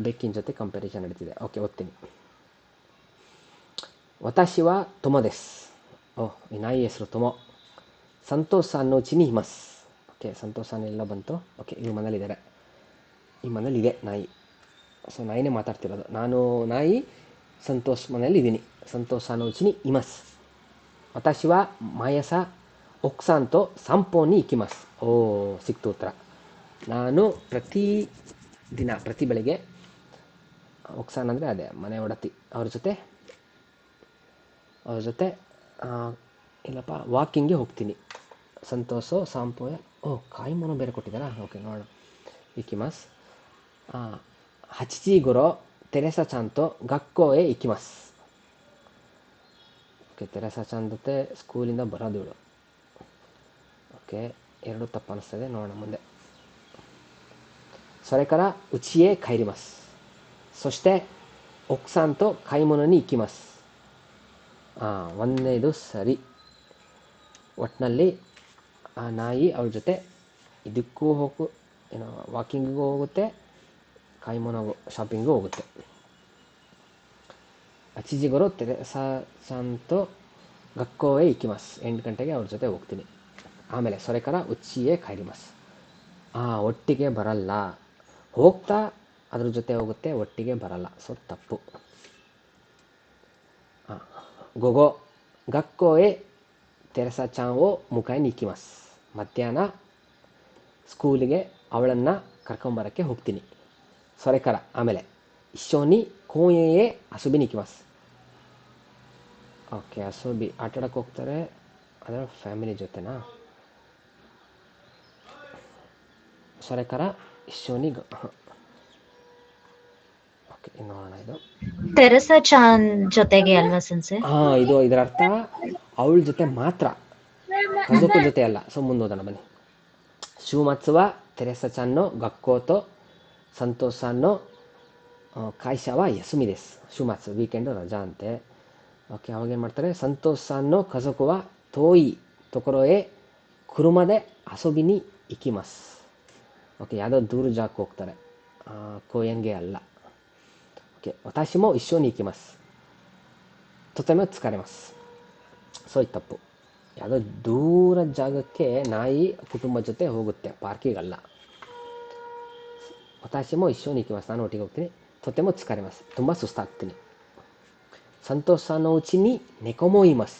ಬೆಕ್ಕಿನ ಜೊತೆ ಕಂಪ್ಯಾರಿಸನ್ ನಡೀತಿದೆ. ಓಕೆ, ಓದ್ತೀನಿ. ವತಾಶಿವ ತೊಮೊದೆಸ್. ಈ ನಾಯಿ ಹೆಸರು ತೊಮೊ. ಸಂತೋಷ್ ಅನ್ನೋ ಚಿನಿ ಹಿಮಸ್. ಓಕೆ, ಸಂತೋಷ್ ಅನ್ನ ಎಲ್ಲ ಬಂತು. ಓಕೆ, ಇವ್ರ ಮನೇಲಿದ್ದಾರೆ, ಈ ಮನೇಲಿ ಇದೆ ನಾಯಿ. ಸೊ ನಾಯಿನೇ ಮಾತಾಡ್ತಿರೋದು. ನಾನು ನಾಯಿ ಸಂತೋಷ್ ಮನೇಲಿ ಇದ್ದೀನಿ. ಸಂತೋಷ್ ಅನ್ನೋ ಚಿನಿ ಇಮಸ್. ವತಾಶಿವ ಮಾಯಸ ಒಕ್ಸಾಂತೋ ಸಂಪೋನಿ ಇಕಿಮಸ್. ಸಿಕ್ತು ಉತ್ತರ. ನಾನು ಪ್ರತಿ ಬೆಳಗ್ಗೆ ಒಕ್ಸಾನ್ ಅಂದರೆ ಅದೇ ಮನೆ ಒಡತಿ, ಅವ್ರ ಜೊತೆ ಇಲ್ಲಪ್ಪ ವಾಕಿಂಗ್ಗೆ ಹೋಗ್ತೀನಿ. ಸಂತೋಷೋ ಸಾಂಪೋಯ. ಕಾಯಿಮೋನೋ ಬೇರೆ ಕೊಟ್ಟಿದ್ದಾರಾ? ಓಕೆ, ನೋಡೋಣ. ಇಕಿಮಸ್. ಹಚಿಚಿ ಗುರೋ ತೆರೆಸಾ ಚಾನ್ತೋ ಗಕ್ಕೋಯೆ ಇಕಿಮಸ್. ಓಕೆ, ತೆರೆಸಾ ಚಾನ್ ಜೊತೆ ಸ್ಕೂಲಿಂದ ಬರೋದು ಇವಳು. ಓಕೆ, ಎರಡು ತಪ್ಪು ಅನಿಸ್ತದೆ, ನೋಡೋಣ ಮುಂದೆ. ಸೊರೆಕರ ಉಚಿಯೇ ಖೈರಿಮಸ್. ಸೊಷ್ಟೆ ಒಕ್ಸಾಂತೋ ಕೈಮೊನೋನಿ ಇಕ್ಕಿಮಸ್. ಒಂದನೇದು ಸರಿ. ಒಟ್ಟಿನಲ್ಲಿ ಆ ನಾಯಿ ಅವ್ರ ಜೊತೆ ಇದಕ್ಕೂ ವಾಕಿಂಗಿಗೂ ಹೋಗುತ್ತೆ, ಕಾಯಿಮೋನೋ ಶಾಪಿಂಗೂ ಹೋಗುತ್ತೆ. ಅಚಿಜಿಗರು ತೆರೆಸಾ ಚಾನ್ತೋ ಗಕ್ಕೋವೆ ಇಕ್ಕಿಮಸ್. 8 ಗಂಟೆಗೆ ಅವ್ರ ಜೊತೆ ಹೋಗ್ತೀನಿ. ಆಮೇಲೆ ಸೊರೆಕರ ಉಚ್ಚಿಯೇ ಖೈರಿಮಸ್. ಒಟ್ಟಿಗೆ ಬರಲ್ಲ, ಹೋಗ್ತಾ ಅದ್ರ ಜೊತೆ ಹೋಗುತ್ತೆ, ಒಟ್ಟಿಗೆ ಬರಲ್ಲ. ಸೊ ತಪ್ಪು. ಗೊಗೋ ಗಕ್ಕೋಯೆ ತೆರೆಸಾ ಚಾವೋ ಮುಖಾಯಿ ನಿಕ್ಕಿಮಸ್. ಮಧ್ಯಾಹ್ನ ಸ್ಕೂಲಿಗೆ ಅವಳನ್ನು ಕರ್ಕೊಂಬರೋಕ್ಕೆ ಹೋಗ್ತೀನಿ. ಸೊರೆಕರ ಆಮೇಲೆ ಇಶೋನಿ ಕೋಯೆಯೇ ಅಸುಬಿ ನಿಕ್ಕಿಮಸ್. ಓಕೆ, ಅಸುಬಿ ಆಟಾಡಕ್ಕೆ ಹೋಗ್ತಾರೆ, ಅದರ ಫ್ಯಾಮಿಲಿ ಜೊತೆನಾ? ಸೊರೆಕರ ಇಶೋನಿ. ಓಕೆ, ನೋಡೋಣ. ಇದು ತೆರೆಸಾ ಚಾನ್ ಜೊತೆಗೆ ಅಲ್ವಾ ಸೆನ್ಸೆ? ಇದರ ಅರ್ಥ ಅವಳ ಜೊತೆ ಮಾತ್ರ, ಕಜೋಕು ಜೊತೆ ಅಲ್ಲ. ಸೊ ಮುಂದೋದಣ ಬನ್ನಿ. ಶಿವಮತ್ಸವ ತೆರೆಸಾ ಚಾನ್ನೋ ಗಕ್ಕೋತೋ ಸಂತೋಷ್ ಅನ್ನೋ ಕಾಯ್ಶಾವ ಯಸುಮಿದೆಸ್. ಶಿವಮತ್ಸವ ವೀಕೆಂಡು ರಜಾ ಅಂತೆ. ಓಕೆ, ಅವಾಗ ಏನು ಮಾಡ್ತಾರೆ? ಸಂತೋಷ್ ಅನ್ನೋ ಕಜೋಕುವ ತೋಯಿ ತೊಕೊರೋಯೆ ಕುರುಮದೆ ಅಸೋಬಿನಿ ಇಕಿಮಸ್. ಓಕೆ, ಯಾವುದೋ ದೂರ ಜಾಗಕ್ಕೆ ಹೋಗ್ತಾರೆ, ಕೋಯನ್ಗೆ ಅಲ್ಲ. ಓಕೆ, ವತಾಶಿಮೋ ಇಶೋನಿ ಇಕಿಮಸ್ ತೊತೆಮೆ ಉತ್ಸ್ಕಾರಿಮಸ್. ಸೊ ಇದು ತಪ್ಪು. ಯಾವುದೋ ದೂರ ಜಾಗಕ್ಕೆ ನಾಯಿ ಕುಟುಂಬ ಜೊತೆ ಹೋಗುತ್ತೆ, ಪಾರ್ಕಿಗಲ್ಲ. ವತಾಶಿಮೋ ಇಶೋನಿ ಇಕಿಮಸ್, ನಾನು ಒಟ್ಟಿಗೆ ಹೋಗ್ತೀನಿ. ತೊತೆಮೆ ಉತ್ಸ್ಕಾರಿಮಸ್, ತುಂಬ ಸುಸ್ತಾಗ್ತೀನಿ. ಸಂತೋಷನೋ ಚಿನಿ ನೆಕೊಮೋ ಇಮಸ್.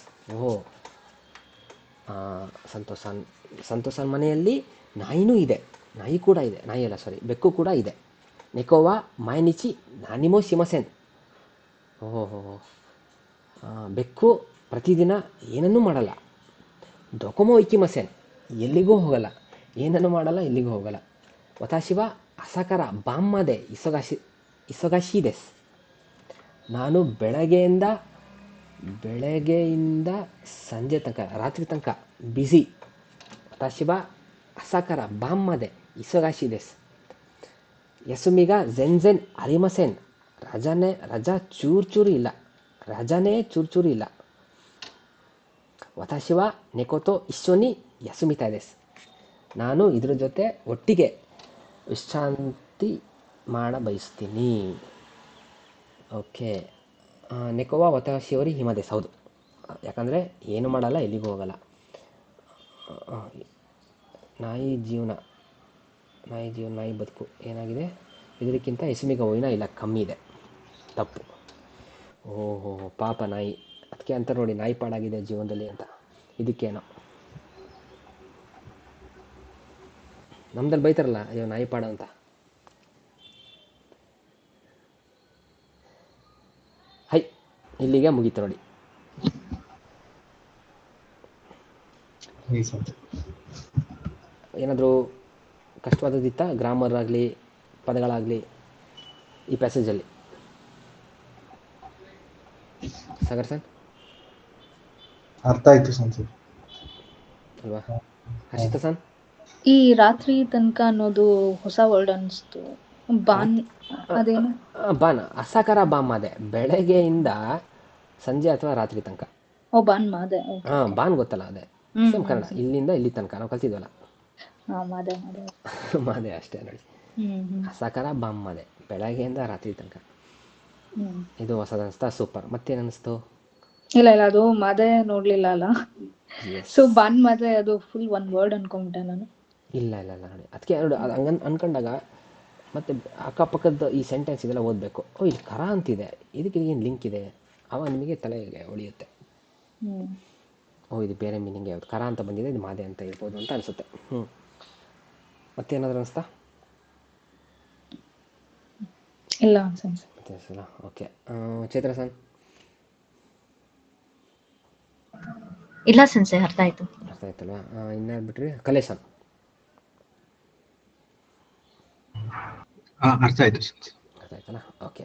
ಸಂತೋಷನ್ ಮನೆಯಲ್ಲಿ ನಾಯಿನೂ ಇದೆ, ನಾಯಿ ಕೂಡ ಇದೆ, ನಾಯಿ ಅಲ್ಲ ಸಾರಿ ಬೆಕ್ಕು ಕೂಡ ಇದೆ. ನೆಕೋವಾ ಮೈನಿಚಿ ನಾನಿಮೋ ಶಿಮಸೆನ್. ಬೆಕ್ಕು ಪ್ರತಿದಿನ ಏನನ್ನೂ ಮಾಡಲ್ಲ. ಡೊಕೊಮೊ ಇಕಿಮಸೆನ್, ಎಲ್ಲಿಗೂ ಹೋಗಲ್ಲ, ಏನನ್ನೂ ಮಾಡಲ್ಲ, ಎಲ್ಲಿಗೂ ಹೋಗಲ್ಲ. ವತಾಶಿವ ಅಸಾಕರ ಬಾಮ್ಮದೆ ಇಸೊಗಾಶಿ ದೆಸ್, ನಾನು ಬೆಳಗ್ಗೆಯಿಂದ ಸಂಜೆ ತನಕ, ರಾತ್ರಿ ತನಕ ಬ್ಯುಸಿ. ವತಾಶಿವ ಅಸಾಕರ ಬಾಮ್ಮದೆ ಇಸೊಗಾಶಿ ದೆಸ್. ಯಸುಮಿಗ ಝೆನ್ಝೆನ್ ಅರಿಮಸೆನ್, ರಜಾ ಚೂರು ಇಲ್ಲ, ರಜಾನೇ ಚೂರು ಇಲ್ಲ. ವತಾಶಿವ ನೆಕೋತೋ ಇಶೊನಿ ಯಸುಮಿತಾ ದೆಸ್, ನಾನು ಇದ್ರ ಜೊತೆ ಒಟ್ಟಿಗೆ ವಿಶ್ರಾಂತಿ ಮಾಡ ಬಯಸ್ತೀನಿ. ಓಕೆ, ನೆಕೋವ ವತಾಶಿಯವರಿ ಹಿಮದೆಸ್, ಹೌದು, ಯಾಕಂದರೆ ಏನು ಮಾಡಲ್ಲ, ಎಲ್ಲಿಗೂ ಹೋಗಲ್ಲ. ನಾಯಿ ಜೀವನ, ನಾಯಿ ಬದುಕು ಏನಾಗಿದೆ, ಇದಕ್ಕಿಂತ ಯಸುಮಿಗ ಓಯ್ನ ಇಲ್ಲ, ಕಮ್ಮಿ ಇದೆ, ತಪ್ಪು. ಓಹೋ ಪಾಪ ನಾಯಿ, ಅದಕ್ಕೆ ಅಂತ ನೋಡಿ ನಾಯಿ ಪಾಡಾಗಿದೆ ಜೀವನದಲ್ಲಿ ಅಂತ. ಇದಕ್ಕೇನೋ ನಮ್ದಲ್ಲಿ ಬೈತಾರಲ್ಲ, ಅಯ್ಯೋ ನಾಯಿ ಪಾಡ ಅಂತ. ಹೈ, ಇಲ್ಲಿಗೆ ಮುಗೀತು ನೋಡಿ. ಏನಾದರೂ ಕಷ್ಟವಾದದಿತ್ತಾ, ಗ್ರಾಮರ್ ಆಗಲಿ ಪದಗಳಾಗಲಿ ಈ ಪ್ಯಾಸೇಜಲ್ಲಿ? ಸಾಗರ್ ಸರ್ ಅರ್ಥ ಆಯ್ತು ಸಂಸದ್ ಅಲ್ವಾ? ಹರ್ಷಿತಾ ಸರ್? ಈ ರಾತ್ರಿ ತನಕ ಅನ್ನೋದು ಹೊಸ ವರ್ಡ್ ಅನಿಸ್ತು. ಬಾನ್ ಅದೇನು? ಬಾನ್, ಅಸಾಕರ ಬಾಮ್ ಅದೇ, ಬೆಳಗ್ಗೆಯಿಂದ ಸಂಜೆ ಅಥವಾ ರಾತ್ರಿ ತನಕ. ಓ ಬಾನ್ ಮಾದೆ. ಬಾನ್ ಗೊತ್ತಲ್ಲ, ಅದೇ ಸೇಮ್ ಕನ್ನಡ, ಇಲ್ಲಿಂದ ಇಲ್ಲಿ ತನಕ ನಾವು ಕಲ್ತಿದ್ವಲ್ಲ, ಮಾದೆ ಮಾದೆ ಅಷ್ಟೇ ನೋಡಿ. ಅಸಾಕರ ಬಾಮ್ ಮಾದೆ, ಬೆಳಗ್ಗೆಯಿಂದ ರಾತ್ರಿ ತನಕ. ಇದು ಹೊಸದು ಅನಿಸ್ತಾ? ಸೂಪರ್. ಮತ್ತೇನು ಅನಿಸ್ತು? ಇಲ್ಲ ಅದು ಮಾದೆ ನೋಡ್ಲಿಲ್ಲ ಅಲ್ಲ, ಸೊ ಬಾನ್ ಮಾದೆ ಅದು ಫುಲ್ ಒನ್ ವರ್ಡ್ ಅನ್ಕೊಂಬಿಟ್ಟೆ ನಾನು. ಇಲ್ಲ ನೋಡಿ, ಅದಕ್ಕೆ ನೋಡಿ, ಅದು ಹಂಗನ್ ಅನ್ಕೊಂಡಾಗ ಮತ್ತೆ ಅಕ್ಕಪಕ್ಕದ ಈ ಸೆಂಟೆನ್ಸ್ ಇದೆಲ್ಲ ಓದಬೇಕು. ಇಲ್ಲಿ ಕರ ಅಂತಿದೆ, ಇದಕ್ಕೆ ಏನು ಲಿಂಕ್ ಇದೆ, ಅವಾಗ ನಿಮಗೆ ತಲೆಗೆ ಹೊಳೆಯುತ್ತೆ. ಇದು ಬೇರೆ ಮೀನಿಂಗ್ ಯಾವುದು, ಕರ ಅಂತ ಬಂದಿದೆ, ಇದು ಮಾದೆ ಅಂತ ಇರ್ಬೋದು ಅಂತ ಅನಿಸುತ್ತೆ. ಮತ್ತೇನಾದರೂ ಅನಿಸ್ತಾ? ಇಲ್ಲ ಮತ್ತೆ ಓಕೆ. ಚೈತ್ರ ಸನ್? ಇಲ್ಲ ಸೆನ್ಸೆ, ಅರ್ಥ ಆಯ್ತಲ್ವಾ? ಇನ್ಯಾರು ಬಿಟ್ರಿ? ಕಲೇಶನ್? ಅರ್ಥ ಆಯ್ತು. ಅರ್ಥ ಆಯ್ತಲ್ಲ? ಓಕೆ.